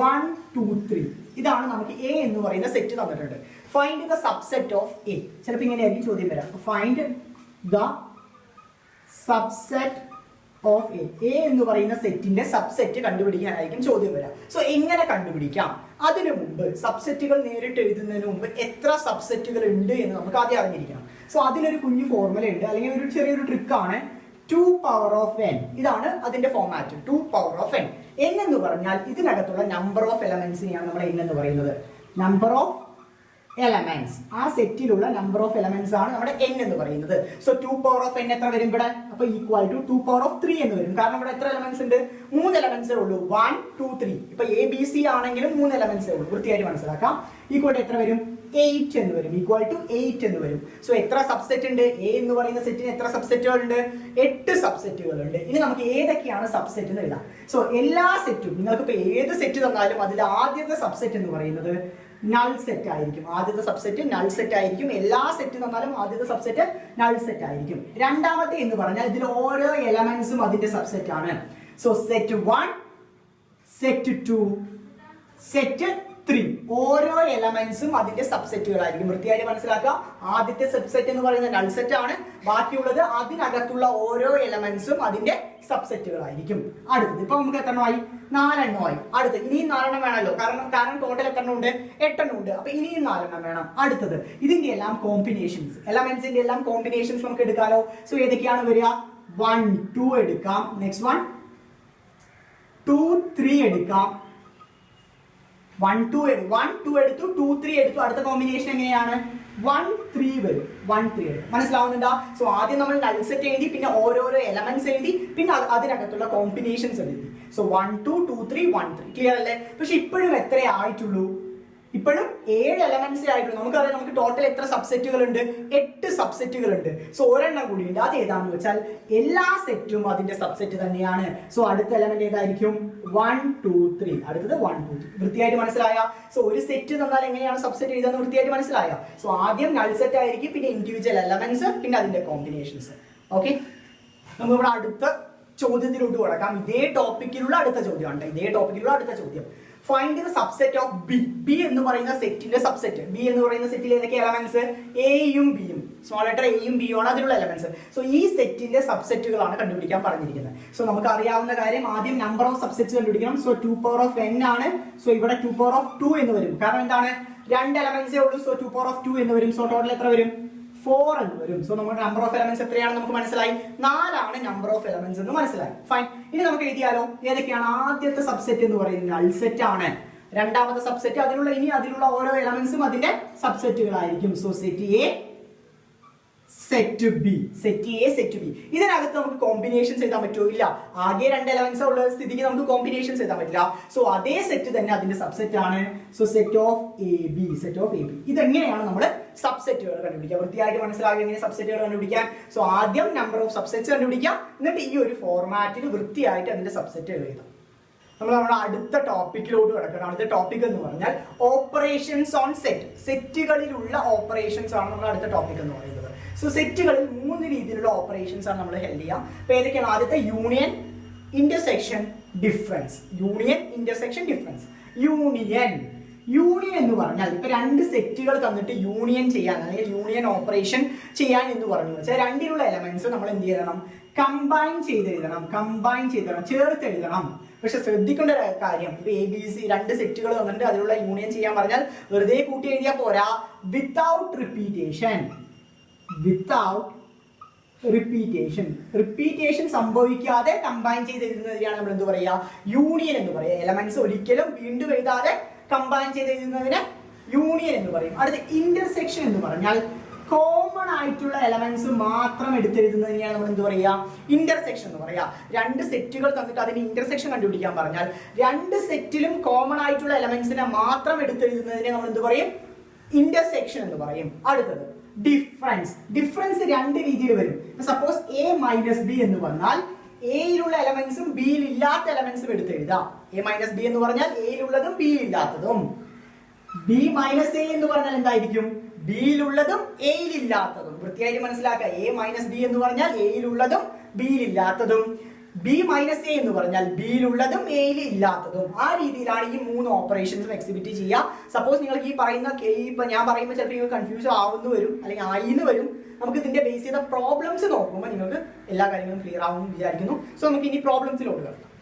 1, 2, 3 ഇതാണ് നമുക്ക് A എന്ന് പറയുന്ന സെറ്റ് തന്നിട്ടുണ്ട്. Find the subset of A. ചിലപ്പോൾ ഇങ്ങനെയായിരിക്കും ചോദ്യം വരാം. Find the subset of A എന്ന് പറയുന്ന സെറ്റിന്റെ സബ്സെറ്റ് കണ്ടുപിടിക്കാനായിരിക്കും ചോദ്യം വരാം. സോ എങ്ങനെ കണ്ടുപിടിക്കാം? അതിനു മുമ്പ് സബ്സെറ്റുകൾ നേരിട്ട് എഴുതുന്നതിന് മുമ്പ് എത്ര സബ്സെറ്റുകൾ ഉണ്ട് എന്ന് നമുക്ക് ആദ്യം അറിഞ്ഞിരിക്കണം. സോ അതിനൊരു കുഞ്ഞു ഫോർമുല ഉണ്ട്, അല്ലെങ്കിൽ ഒരു ചെറിയൊരു ട്രിക്കാണ്. 2 power of n. ഇതാണ് അതിന്റെ format. 2 power of n. n എന്ന് പറഞ്ഞാൽ ഇതിനകത്തുള്ള നമ്പർ ഓഫ് എലമെന്റ്സിനെയാണ് നമ്മൾ n എന്ന് പറയുന്നത്. നമ്പർ ഓഫ് എലമെന്റ്സ്, ആ സെറ്റിലുള്ള നമ്പർ ഓഫ് എലമെന്റ്സ് ആണ് നമ്മുടെ n എന്ന് പറയുന്നത്. സോ 2 power of n എത്ര വരും ഇവിടെ? അപ്പൊ ഈക്വൽ ടു 2 power of 3 എന്ന് വരും. കാരണം ഇവിടെ എത്ര എലമെന്റ്സ് ഉണ്ട്? 3 എലമെന്റ്സേ ഉള്ളൂ. 1, 2, 3. ഇപ്പൊ ABC ആണെങ്കിലും 3 എലമെന്റ്സേ ഉള്ളൂ. വൃത്തിയായിട്ട് മനസ്സിലാക്കാം. ഈക്വൽ ടു എത്ര വരും? 8 എന്ന് വരും. ഈക്വൽ ടു 8 എന്ന് വരും. സോ എത്ര സബ്സെറ്റ് ഉണ്ട്? എ എന്ന് പറയുന്ന സെറ്റിന് എത്ര സബ്സെറ്റുകൾ ഉണ്ട്? 8 സബ്സെറ്റുകൾ ഉണ്ട്. ഇനി നമുക്ക് ഏതൊക്കെയാണ് സബ്സെറ്റ് എന്ന് എഴുതാം. സോ എല്ലാ സെറ്റും, നിങ്ങൾക്ക് ഇപ്പൊ ഏത് സെറ്റ് തന്നാലും അതിൽ ആദ്യത്തെ സബ്സെറ്റ് എന്ന് പറയുന്നത് നൾ സെറ്റ് ആയിരിക്കും. ആദ്യത്തെ സബ്സെറ്റ് നൾ സെറ്റ് ആയിരിക്കും. എല്ലാ സെറ്റ് തന്നാലും ആദ്യത്തെ സബ്സെറ്റ് നൾ സെറ്റ് ആയിരിക്കും. രണ്ടാമത്തെ എന്ന് പറഞ്ഞാൽ ഇതിൽ ഓരോ എലമെന്റ്സും അതിന്റെ സബ്സെറ്റ് ആണ്. സോ സെറ്റ് 1, സെറ്റ് 2, സെറ്റ് 3 ഓരോ എലമെന്റ്സും അതിന്റെ സബ്സെറ്റുകളായിരിക്കും. വൃത്തിയായിട്ട് മനസ്സിലാക്കുക. ആദ്യത്തെ സബ്സെറ്റ് എന്ന് പറയുന്നത് നൾ സെറ്റ് ആണ്. ബാക്കിയുള്ളത് അതിനകത്തുള്ള ഓരോ എലമെന്റ്സും അതിന്റെ സബ്സെറ്റുകളായിരിക്കും. അടുത്തത് ഇപ്പൊ നമുക്ക് എത്രണ്ണമായി? 4 എണ്ണമായി. അടുത്ത് ഇനിയും 4 എണ്ണം വേണമല്ലോ, കാരണം ടോട്ടൽ എത്ര എണ്ണം ഉണ്ട്? 8 എണ്ണം ഉണ്ട്. അപ്പൊ ഇനിയും 4 എണ്ണം വേണം. അടുത്തത് ഇതിന്റെ എല്ലാം കോമ്പിനേഷൻസ്, എലമെന്റ്സിന്റെ എല്ലാം കോമ്പിനേഷൻസ് നമുക്ക് എടുക്കാലോ. സോ ഏതൊക്കെയാണ് വരിക? 1, 2 എടുക്കാം. നെക്സ്റ്റ് 1, 2, 3 എടുക്കാം. 1, 2 എടുത്തു, 2, 3 എടുത്തു. അടുത്ത കോമ്പിനേഷൻ എങ്ങനെയാണ്? 1, 3 വരും. 1, 3 എടുക്കും. മനസ്സിലാവുന്നുണ്ടോ? സോ ആദ്യം നമ്മൾ നൾ സെറ്റ് എഴുതി, പിന്നെ ഓരോരോ എലമെന്റ്സ് എഴുതി, പിന്നെ അതിനകത്തുള്ള കോമ്പിനേഷൻസ് എഴുതി. സോ 1, 2, 2, 3, 1, 3 ക്ലിയർ അല്ലേ? പക്ഷെ ഇപ്പോഴും എത്ര ആയിട്ടുള്ളൂ? ഇപ്പോഴും 7 എലമെന്റ്സ് ആയിട്ടുള്ളൂ. നമുക്കറിയാം നമുക്ക് ടോട്ടൽ എത്ര സബ്സെറ്റുകൾ ഉണ്ട്? 8 സബ്സെറ്റുകൾ ഉണ്ട്. സോ ഒരെണ്ണം കൂടി ഉണ്ട്. അത് ഏതാണെന്ന് വെച്ചാൽ എല്ലാ സെറ്റും അതിന്റെ സബ്സെറ്റ് തന്നെയാണ്. സോ അടുത്ത എലമെന്റ് ഏതായിരിക്കും? 1, 2, 3. അടുത്തത് 1, 2, 3. വൃത്തിയായിട്ട് മനസ്സിലായ? സോ ഒരു സെറ്റ് തന്നാൽ എങ്ങനെയാണ് സബ്സെറ്റ് എഴുതാന്ന് വൃത്തിയായിട്ട് മനസ്സിലായ? സോ ആദ്യം നൾ സെറ്റ് ആയിരിക്കും, പിന്നെ ഇൻഡിവിജ്വൽ എലമെന്റ്സ്, പിന്നെ അതിന്റെ കോമ്പിനേഷൻസ്. ഓക്കെ, നമ്മളിവിടെ അടുത്ത ചോദ്യത്തിലോട്ട് കിടക്കാം. ഇതേ ടോപ്പിക്കിലുള്ള അടുത്ത ചോദ്യം. Find the subset of B. B എന്ന് പറയുന്ന സെറ്റിന്റെ സബ്സെറ്റ്. ബി എന്ന് പറയുന്ന സെറ്റിൽ ഏതൊക്കെ എലമെന്റ്സ്? എയും ബിയും, സ്മോൾ ലെറ്റർ എയും ബിയും ആണ് അതിലുള്ള എലമെന്റ്സ്. സോ ഈ സെറ്റിന്റെ സബ്സെറ്റുകളാണ് കണ്ടുപിടിക്കാൻ പറഞ്ഞിരിക്കുന്നത്. സോ നമുക്ക് അറിയാവുന്ന കാര്യം, ആദ്യം നമ്പർ ഓഫ് സബ്സെറ്റ്സ് കണ്ടുപിടിക്കണം. സോ 2 power of n ആണ്. സോ ഇവിടെ 2 power of 2 എന്ന് വരും. കാരണം എന്താണ്? 2 എലമെന്റ്സേ ഉള്ളൂ. സോ 2 power of 2 എന്ന് വരും. സോ ടോട്ടൽ എത്ര വരും? 4 എന്ന് വരും. സോ നമ്മുടെ നമ്പർ ഓഫ് എലമെന്റ്സ് എത്രയാണെന്ന് നമുക്ക് മനസ്സിലായി. 4 ആണ് നമ്പർ ഓഫ് എലമെന്റ്സ് എന്ന് മനസ്സിലായി. ഫൈൻ. ഇനി നമുക്ക് എഴുതിയാലോ. ഏതൊക്കെയാണ്? ആദ്യത്തെ സബ്സെറ്റ് എന്ന് പറയുന്നത് നൾ സെറ്റ് ആണ്. രണ്ടാമത്തെ സബ്സെറ്റ് അതിലുള്ള ഓരോ എലമെന്റ്സും അതിന്റെ സബ്സെറ്റുകളായിരിക്കും. So set A, set B, set A, set B. ഇതിനകത്ത് നമുക്ക് കോമ്പിനേഷൻസ് എഴുതാൻ പറ്റുമോ? ഇല്ല. ആകെ 2 എലമെന്റ്സ് ഉള്ള സ്ഥിതിക്ക് നമുക്ക് കോമ്പിനേഷൻസ് എഴുതാൻ പറ്റില്ല. സോ അതേ സെറ്റ് തന്നെ അതിന്റെ സബ്സെറ്റ് ആണ്. So set of A B, set of A B. ഇതെങ്ങനെയാണ് നമ്മൾ സബ്സെറ്റുകൾ കണ്ടുപിടിക്കുക? വൃത്തിയായിട്ട് മനസ്സിലാകും എങ്ങനെ സബ്സെറ്റുകൾ കണ്ടുപിടിക്കാൻ. സോ ആദ്യം നമ്പർ ഓഫ് സബ്സെറ്റ്സ് കണ്ടുപിടിക്കാം, എന്നിട്ട് ഈ ഒരു ഫോർമാറ്റിൽ വൃത്തിയായിട്ട് അതിന്റെ സബ്സെറ്റുകൾ എഴുതാം. നമ്മൾ നമ്മുടെ അടുത്ത ടോപ്പിക്കിലോട്ട് കിടക്കണം. അടുത്ത ടോപ്പിക് എന്ന് പറഞ്ഞാൽ ഓപ്പറേഷൻസ് ഓൺ സെറ്റ്. സെറ്റുകളിലുള്ള ഓപ്പറേഷൻസ് ആണ് നമ്മുടെ അടുത്ത ടോപ്പിക് എന്ന് പറയുന്നത്. സോ സെറ്റുകളിൽ 3 രീതിയിലുള്ള ഓപ്പറേഷൻസ് ആണ് നമ്മൾ ഹെൽഡ് ചെയ്യാം. അപ്പൊ ഏതൊക്കെയാണ്? ആദ്യത്തെ union, intersection, difference. Union, intersection, difference. Union എന്ന് പറഞ്ഞാൽ ഇപ്പൊ 2 സെറ്റുകൾ തന്നിട്ട് യൂണിയൻ ചെയ്യാൻ അല്ലെങ്കിൽ യൂണിയൻ ഓപ്പറേഷൻ ചെയ്യാൻ എന്ന് പറഞ്ഞു വെച്ചാൽ രണ്ടിലുള്ള എലമെന്റ്സ് നമ്മൾ എന്ത് ചെയ്യണം? കമ്പൈൻ ചെയ്തെഴുതണം, ചേർത്ത് എഴുതണം. പക്ഷെ ശ്രദ്ധിക്കേണ്ട കാര്യം, ഇപ്പൊ എ ബി സി 2 സെറ്റുകൾ തന്നിട്ട് അതിലുള്ള യൂണിയൻ ചെയ്യാൻ പറഞ്ഞാൽ വെറുതെ കൂട്ടി എഴുതിയാൽ പോരാ. വിത്തൗട്ട് റിപ്പീറ്റേഷൻ സംഭവിക്കാതെ കമ്പൈൻ ചെയ്ത് എഴുതുന്നതിനാണ് നമ്മൾ എന്ത് പറയാ? യൂണിയൻ എന്ന് പറയാം. എലമെന്റ്സ് ഒരിക്കലും വീണ്ടും എഴുതാതെ കമ്പൈൻ ചെയ്ത് എഴുതുന്നതിന് യൂണിയൻ എന്ന് പറയും. അടുത്ത ഇന്റർസെക്ഷൻ എന്ന് പറഞ്ഞാൽ കോമൺ ആയിട്ടുള്ള എലമെന്റ്സ് മാത്രം എടുത്തെഴുതുന്നതിനെയാണ് നമ്മൾ എന്ത് പറയാ? ഇന്റർസെക്ഷൻ എന്ന് പറയാ. 2 സെറ്റുകൾ തന്നിട്ട് അതിന് ഇന്റർസെക്ഷൻ കണ്ടുപിടിക്കാൻ പറഞ്ഞാൽ 2 സെറ്റിലും കോമൺ ആയിട്ടുള്ള എലമെന്റ്സിനെ മാത്രം എടുത്തെഴുതുന്നതിനെ നമ്മൾ എന്ത് പറയും? ഇന്റർസെക്ഷൻ എന്ന് പറയും. അടുത്തത് ഡിഫറൻസ്. 2 രീതിയിൽ വരും. സപ്പോസ് എ മൈനസ് ബി എന്ന് പറഞ്ഞാൽ എയിലുള്ള എലമെന്റ്സും ബിയിൽ ഇല്ലാത്ത എലമെന്റ്സും എടുത്തെഴുതാം. എ മൈനസ് ബി എന്ന് പറഞ്ഞാൽ എയിലുള്ളതും ബി ഇല്ലാത്തതും. ബി മൈനസ് എ എന്ന് പറഞ്ഞാൽ എന്തായിരിക്കും? ബിയിലുള്ളതും എയിലില്ലാത്തതും. വൃത്തിയായിട്ട് മനസ്സിലാക്കുക. എ മൈനസ് ബി എന്ന് പറഞ്ഞാൽ എയിലുള്ളതും ബിയിലില്ലാത്തതും. ബി മൈനസ് എ എന്ന് പറഞ്ഞാൽ ബിയിലുള്ളതും എയിൽ ഇല്ലാത്തതും. ആ രീതിയിലാണ് ഈ 3 ഓപ്പറേഷൻസും എക്സിബിറ്റ് ചെയ്യുക. സപ്പോസ് നിങ്ങൾക്ക് ഈ പറയുന്ന ഇപ്പൊ ഞാൻ പറയുമ്പോൾ ചിലപ്പോൾ നിങ്ങൾ കൺഫ്യൂസ് ആവുന്നു വരും, അല്ലെങ്കിൽ ആയിന്ന് വരും. നമുക്ക് ഇതിന്റെ ബേസ് ചെയ്ത പ്രോബ്ലംസ് നോക്കുമ്പോൾ നിങ്ങൾക്ക് എല്ലാ കാര്യങ്ങളും ക്ലിയർ ആവുമെന്ന് വിചാരിക്കുന്നു. സോ നമുക്ക് ഇനി പ്രോബ്ലംസിലോട്ട് കിടക്കാം.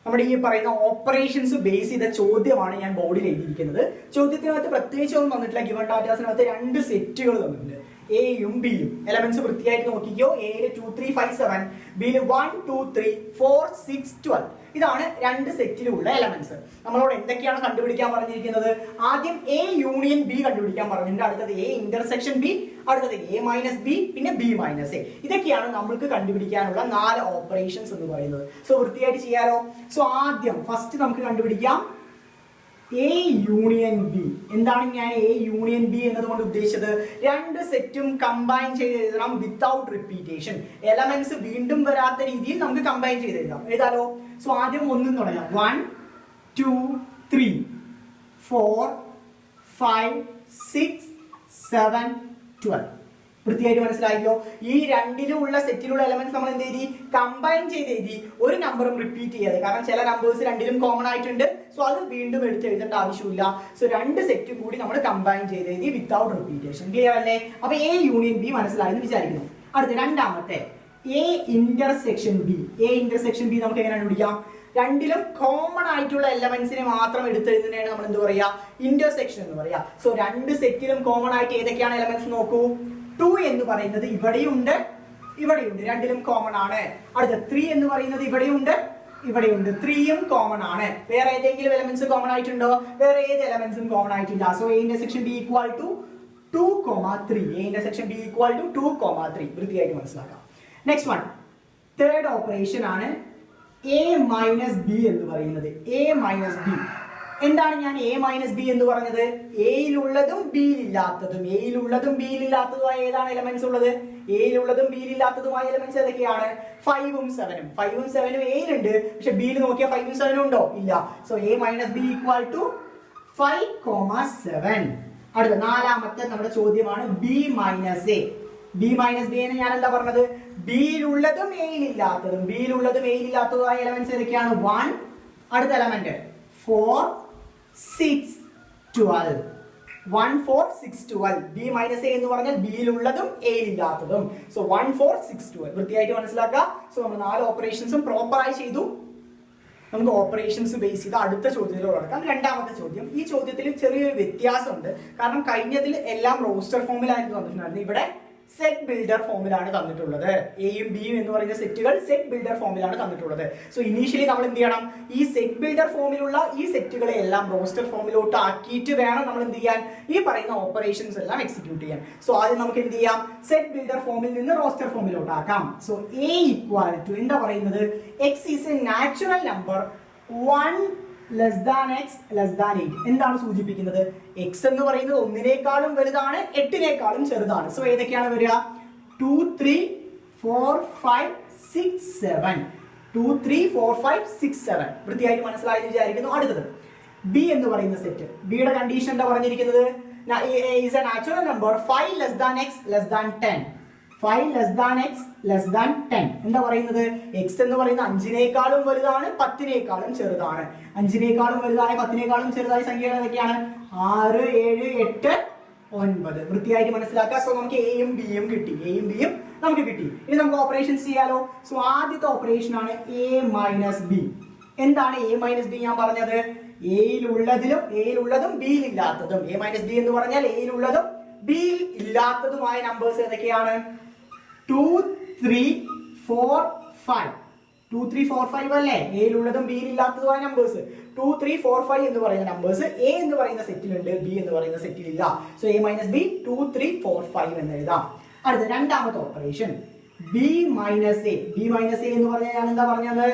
നമ്മുടെ ഈ പറയുന്ന ഓപ്പറേഷൻസ് ബേസ് ചെയ്ത ചോദ്യമാണ് ഞാൻ ബോർഡിൽ എഴുതിയിരിക്കുന്നത്. ചോദ്യത്തിനകത്ത് പ്രത്യേകിച്ച് ഒന്നും തന്നിട്ടില്ല. ഗിവൺ ഡാറ്റാസിനകത്ത് 2 സെറ്റുകൾ തന്നിട്ടുണ്ട്, എയും ബിയും. എലമെന്റ്സ് വൃത്തിയായിട്ട് നോക്കിക്കോ. എയില് 2 3 5 7, ബിയില് 1 2 3 4 6 12. ഇതാണ് 2 സെറ്റിലുള്ള എലമെന്റ്സ്. നമ്മളോട് എന്തൊക്കെയാണ് കണ്ടുപിടിക്കാൻ പറഞ്ഞിരിക്കുന്നത്? ആദ്യം എ യൂണിയൻ ബി കണ്ടുപിടിക്കാൻ പറഞ്ഞിട്ടുണ്ട്. അടുത്തത് എ ഇന്റർസെക്ഷൻ ബി, അടുത്തത് എ മൈനസ് ബി, പിന്നെ ബി മൈനസ് എ. ഇതൊക്കെയാണ് നമ്മൾക്ക് കണ്ടുപിടിക്കാനുള്ള 4 ഓപ്പറേഷൻസ് എന്ന് പറയുന്നത്. സോ വൃത്തിയായിട്ട് ചെയ്യാലോ. സോ ആദ്യം ഫസ്റ്റ് നമുക്ക് കണ്ടുപിടിക്കാം എ യൂണിയൻ ബി. എന്താണ് ഞാൻ എ യൂണിയൻ ബി എന്നതുകൊണ്ട് ഉദ്ദേശിച്ചത്? 2 സെറ്റും കമ്പൈൻ ചെയ്ത് എഴുതണം വിത്തൗട്ട് റിപ്പീറ്റേഷൻ. എലമെന്റ്സ് വീണ്ടും വരാത്ത രീതിയിൽ നമുക്ക് കമ്പൈൻ ചെയ്ത് എഴുതാലോ. സോ ആദ്യം 1 തുടങ്ങാം. 1 2 3 4 5 6 7 12. വൃത്തിയായിട്ട് മനസ്സിലാക്കിയോ? ഈ 2 സെറ്റിലുള്ള എലമെന്റ്സ് നമ്മൾ എന്ത് എഴുതി? കമ്പൈൻ ചെയ്ത് എഴുതി. ഒരു നമ്പറും റിപ്പീറ്റ് ചെയ്യാതെ. കാരണം ചില നമ്പേഴ്സ് 2 കോമൺ ആയിട്ടുണ്ട്. സോ അത് വീണ്ടും എടുത്ത് എഴുതേണ്ട ആവശ്യമില്ല. സോ 2 സെറ്റും കൂടി നമ്മൾ കമ്പൈൻ ചെയ്ത് എഴുതി വിത്തൗട്ട് റിപ്പീറ്റേഷൻ. ക്ലിയർ അല്ലേ? അപ്പൊ എ യൂണിയൻ ബി മനസ്സിലായെന്ന് വിചാരിക്കുന്നു. അടുത്ത രണ്ടാമത്തെ A intersection B. A intersection B നമുക്ക് എങ്ങനെ കണ്ടുപിടിക്കാം? 2 കോമൺ ആയിട്ടുള്ള എലമെന്റ്സിനെ മാത്രം എടുത്തെഴുതുന്നതിനാണ് നമ്മൾ എന്ത് പറയാ? ഇന്റർസെക്ഷൻ എന്ന് പറയാ. സോ 2 സെറ്റിലും കോമൺ ആയിട്ട് ഏതൊക്കെയാണ് എലമെന്റ്സ് നോക്കൂ. 2 എന്ന് പറയുന്നത് ഇവിടെയുണ്ട്, ഇവിടെയുണ്ട്, 2 കോമൺ ആണ്. അടുത്ത 3 എന്ന് പറയുന്നത് ഇവിടെയുണ്ട്, ഇവിടെയുണ്ട്, 3 കോമൺ ആണ്. വേറെ ഏതെങ്കിലും എലമെന്റ്സ് കോമൺ ആയിട്ടുണ്ടോ? വേറെ ഏത് എലമെന്റ്സും കോമൺ ആയിട്ടില്ല. So A intersection B equal to 2,3. A intersection B equal to 2,3. വൃത്തിയായിട്ട് മനസ്സിലാക്കാം. നെക്സ്റ്റ് വൺ, തേർഡ് ഓപ്പറേഷൻ ആണ് എ മൈനസ് ബി എന്ന് പറയുന്നത്. A minus B. എന്താണ് ഞാൻ എ മൈനസ് ബി എന്ന് പറഞ്ഞത്? എയിലുള്ളതും ബിയിലില്ലാത്തതും. എയിലുള്ളതും ബിയിലില്ലാത്തതുമായ ഏതാണ് എലമെന്റ്സ് ഉള്ളത്? എയിലുള്ളതും ബിയിലില്ലാത്തതുമായ എലമെന്റ്സ് ഏതൊക്കെയാണ്? 5ഉം 7ഉം. 5ഉം 7ഉം എയിലുണ്ട്, പക്ഷെ ബിയിൽ നോക്കിയാൽ 5ഉം 7ഉം ഉണ്ടോ? ഇല്ല. So A minus B equal to 5,7. അടുത്ത നാലാമത്തെ നമ്മുടെ ചോദ്യമാണ് B minus A. B minus B എന്ന് ഞാൻ എന്താ പറഞ്ഞത്? ബിയിലുള്ളതും എയിലില്ലാത്തതും. ബിയിലുള്ളതും എയിലില്ലാത്തതുമായ എലമെന്റ്സ് ഏതൊക്കെയാണ്? 1, അടുത്ത എലമെന്റ് 4 6 12. 1 4 6 12. ബി മൈനസ് എ എന്ന് പറഞ്ഞാൽ ബിയിലുള്ളതും എയിലില്ലാത്തതും. സോ 1 4 6 12. വൃത്തിയായിട്ട് മനസ്സിലാക്കുക. സോ നമ്മൾ 4 ഓപ്പറേഷൻസും പ്രോപ്പറായി ചെയ്തു. നമുക്ക് ഓപ്പറേഷൻസ് ബേസ് ചെയ്ത് അടുത്ത ചോദ്യത്തിലോട്ട് കടക്കാം. രണ്ടാമത്തെ ചോദ്യം. ഈ ചോദ്യത്തിൽ ചെറിയൊരു വ്യത്യാസമുണ്ട്. കാരണം കഴിഞ്ഞതിൽ എല്ലാം റോസ്റ്റർ ഫോമിലായിരുന്നു തന്നിട്ടുണ്ടായിരുന്നു. ഇവിടെ സെറ്റ് ബിൽഡർ ഫോമിലാണ് തന്നിട്ടുള്ളത്. എയും ബിയും എന്ന് പറയുന്ന സെറ്റുകൾ സെറ്റ് ബിൽഡർ ഫോമിലാണ് തന്നിട്ടുള്ളത്. സോ ഇനീഷ്യലി നമ്മൾ എന്ത് ചെയ്യണം, ഈ സെറ്റ് ബിൽഡർ ഫോമിലുള്ള ഈ സെറ്റുകളെ എല്ലാം റോസ്റ്റർ ഫോമിലോട്ട് ആക്കിയിട്ട് വേണം നമ്മൾ എന്ത് ചെയ്യാൻ, ഈ പറയുന്ന ഓപ്പറേഷൻസ് എല്ലാം എക്സിക്യൂട്ട് ചെയ്യാൻ. സോ ആദ്യം നമുക്ക് എന്ത് ചെയ്യാം, സെറ്റ് ബിൽഡർ ഫോമിൽ നിന്ന് റോസ്റ്റർ ഫോമിലോട്ട് ആക്കാം. സോ എ ഈക്വൽ ടു എന്താ പറയുന്നത്, X is A natural number 1 less than X less than 8. എന്താണ് സൂചിപ്പിക്കുന്നത്, എക്സ് എന്ന് പറയുന്നത് 1നേക്കാളും വലുതാണ്, 8നേക്കാളും ചെറുതാണ്. സോ ഏതൊക്കെയാണ് വരിക, 2 3 4 5 6 7 2 3 4 5 6 7. വൃത്തിയായിട്ട് മനസ്സിലായെന്ന് വിചാരിക്കുന്നു. അടുത്തത് ബി എന്ന് പറയുന്ന സെറ്റ്, ബിയുടെ കണ്ടീഷൻ എന്താ പറഞ്ഞിരിക്കുന്നത്, is A natural number 5 less than X less than 10. 5 less than X less than 10. എന്താ പറയുന്നത്, എക്സ് എന്ന് പറയുന്നത് 5നേക്കാളും വലുതാണ്, 10നേക്കാളും ചെറുതാണ്. 5നേക്കാളും വലുതായ 10നേക്കാളും ചെറുതായ സംഖ്യകൾ ഏതൊക്കെയാണ്, 6 7 8 9. വൃത്തിയായിട്ട് മനസ്സിലാക്കുക. സോ നമുക്ക് എയും ബിയും കിട്ടി, എയും ബിയും നമുക്ക് കിട്ടി. ഇനി നമുക്ക് ഓപ്പറേഷൻസ് ചെയ്യാലോ. സോ ആദ്യത്തെ ഓപ്പറേഷൻ ആണ് എ മൈനസ് ബി. എന്താണ് എ മൈനസ് ബി, ഞാൻ പറഞ്ഞത് എയിലുള്ളതും ബിയിൽ ഇല്ലാത്തതും. എ മൈനസ് ബി എന്ന് പറഞ്ഞാൽ എയിലുള്ളതും ബിയിൽ ഇല്ലാത്തതുമായ നമ്പേഴ്സ് ഏതൊക്കെയാണ്, 2 3 4 5. 2 3 4 5 അല്ലേ എയിലുള്ളതും ബിയിൽ ഇല്ലാത്തതുമായ നമ്പേഴ്സ്. 2 3 4 5 എന്ന് പറയുന്ന നമ്പേഴ്സ് എ എന്ന് പറയുന്ന സെറ്റിലുണ്ട്, ബി എന്ന് പറയുന്ന സെറ്റിൽ ഇല്ല. സോ എ മൈനസ് ബി 2 3 4 5 എന്ന് എഴുതാം. അടുത്ത രണ്ടാമത്തെ operation B minus A. B minus A എന്ന് പറഞ്ഞാൽ ഞാൻ എന്താ പറഞ്ഞത്,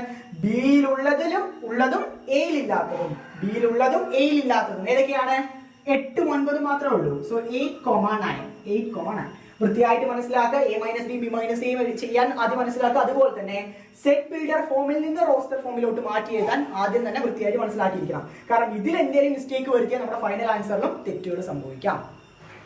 ബിയിലുള്ളതും എയിലില്ലാത്തതും. ബിയിലുള്ളതും എയിലില്ലാത്തതും ഏതൊക്കെയാണ്, 8 9 മാത്രമേ ഉള്ളൂ. സോ 8,9. വൃത്തിയായിട്ട് മനസ്സിലാക്കുക. A minus B B minus A ചെയ്യാൻ ആദ്യം മനസ്സിലാക്കുക. അതുപോലെ തന്നെ സെറ്റ് ബിൽഡർ ഫോമിൽ നിന്ന് റോസ്റ്റർ ഫോമിലോട്ട് മാറ്റി എഴുതാൻ ആദ്യം തന്നെ വൃത്തിയായിട്ട് മനസ്സിലാക്കിയിരിക്കണം. കാരണം ഇതിൽ എന്തെങ്കിലും മിസ്റ്റേക്ക് വരുത്തിയാൽ നമ്മുടെ ഫൈനൽ ആൻസറിലും തെറ്റുകൾ സംഭവിക്കാം.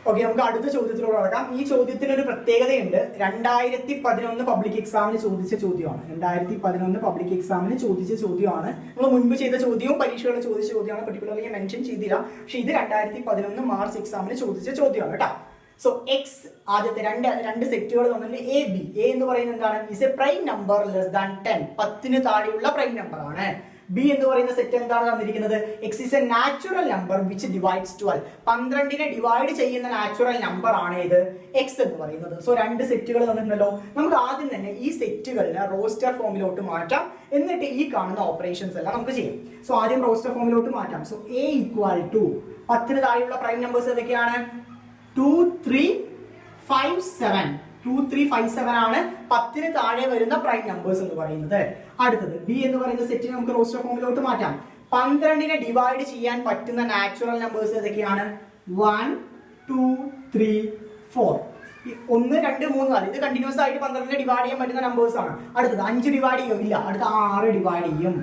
ഓക്കെ, നമുക്ക് അടുത്ത ചോദ്യത്തിലൂടെ നടക്കാം. ഈ ചോദ്യത്തിന് ഒരു പ്രത്യേകതയുണ്ട്. 2011 പബ്ലിക് എക്സാമിന് ചോദിച്ച ചോദ്യമാണ്. 2011 പബ്ലിക് എക്സാമിന് ചോദിച്ച ചോദ്യമാണ്. നമ്മൾ മുൻപ് ചെയ്ത ചോദ്യവും പരീക്ഷകളിൽ ചോദിച്ച ചോദ്യമാണ്. പെർട്ടിക്കുലർലി ഞാൻ മെൻഷൻ ചെയ്തില്ല, പക്ഷെ ഇത് 2011 മാർച്ച് എക്സാമിന് ചോദിച്ച ചോദ്യമാണ് കേട്ടോ. സോ എക്സ് ആദ്യത്തെ രണ്ട് സെറ്റുകൾ തന്നിട്ട് എ ബി. എ എന്ന് പറയുന്നത് എന്താണ്, is A prime number less than 10. 10ന് താഴെയുള്ള പ്രൈം നമ്പർ ആണ്. ബി എന്ന് പറയുന്ന സെറ്റ് എന്താണ് തന്നിരിക്കുന്നത്, x is a natural number which divides 12. 12നെ ഡിവൈഡ് ചെയ്യുന്ന നാച്ചുറൽ നമ്പർ ആണ് ഇത് എക്സ് എന്ന് പറയുന്നത്. സോ രണ്ട് സെറ്റുകൾ തന്നിട്ടുണ്ടല്ലോ. നമുക്ക് ആദ്യം തന്നെ ഈ സെറ്റുകളിനെ റോസ്റ്റർ ഫോമിലോട്ട് മാറ്റാം, എന്നിട്ട് ഈ കാണുന്ന ഓപ്പറേഷൻസ് എല്ലാം നമുക്ക് ചെയ്യാം. സോ ആദ്യം റോസ്റ്റർ ഫോമിലോട്ട് മാറ്റാം. സോ എ ഈക്വൽ ടു 10ന് താഴെയുള്ള പ്രൈം നമ്പേഴ്സ് ഏതൊക്കെയാണ്, 2 3 5 7. 2 3 5 7 ആണ് 10ന് താഴെ വരുന്ന പ്രൈം നമ്പേഴ്സ് എന്ന് പറയുന്നത്. അടുത്തത് ബി എന്ന് പറയുന്ന സെറ്റിനെ നമുക്ക് റോസ്റ്റർ ഫോമിലോട്ട് മാറ്റാം. 12നെ ഡിവൈഡ് ചെയ്യാൻ പറ്റുന്ന നാച്ചുറൽ നമ്പേഴ്സ് ഏതൊക്കെയാണ്, 1 2 3 4. 1 2 3 4 ഇത് കണ്ടിന്യൂസ് ആയിട്ട് 12നെ ഡിവൈഡ് ചെയ്യാൻ പറ്റുന്ന നമ്പേഴ്സ് ആണ്. അടുത്തത് 5 ഡിവൈഡ് ചെയ്യും, ഇല്ല. അടുത്ത 6 ഡിവൈഡ് ചെയ്യും.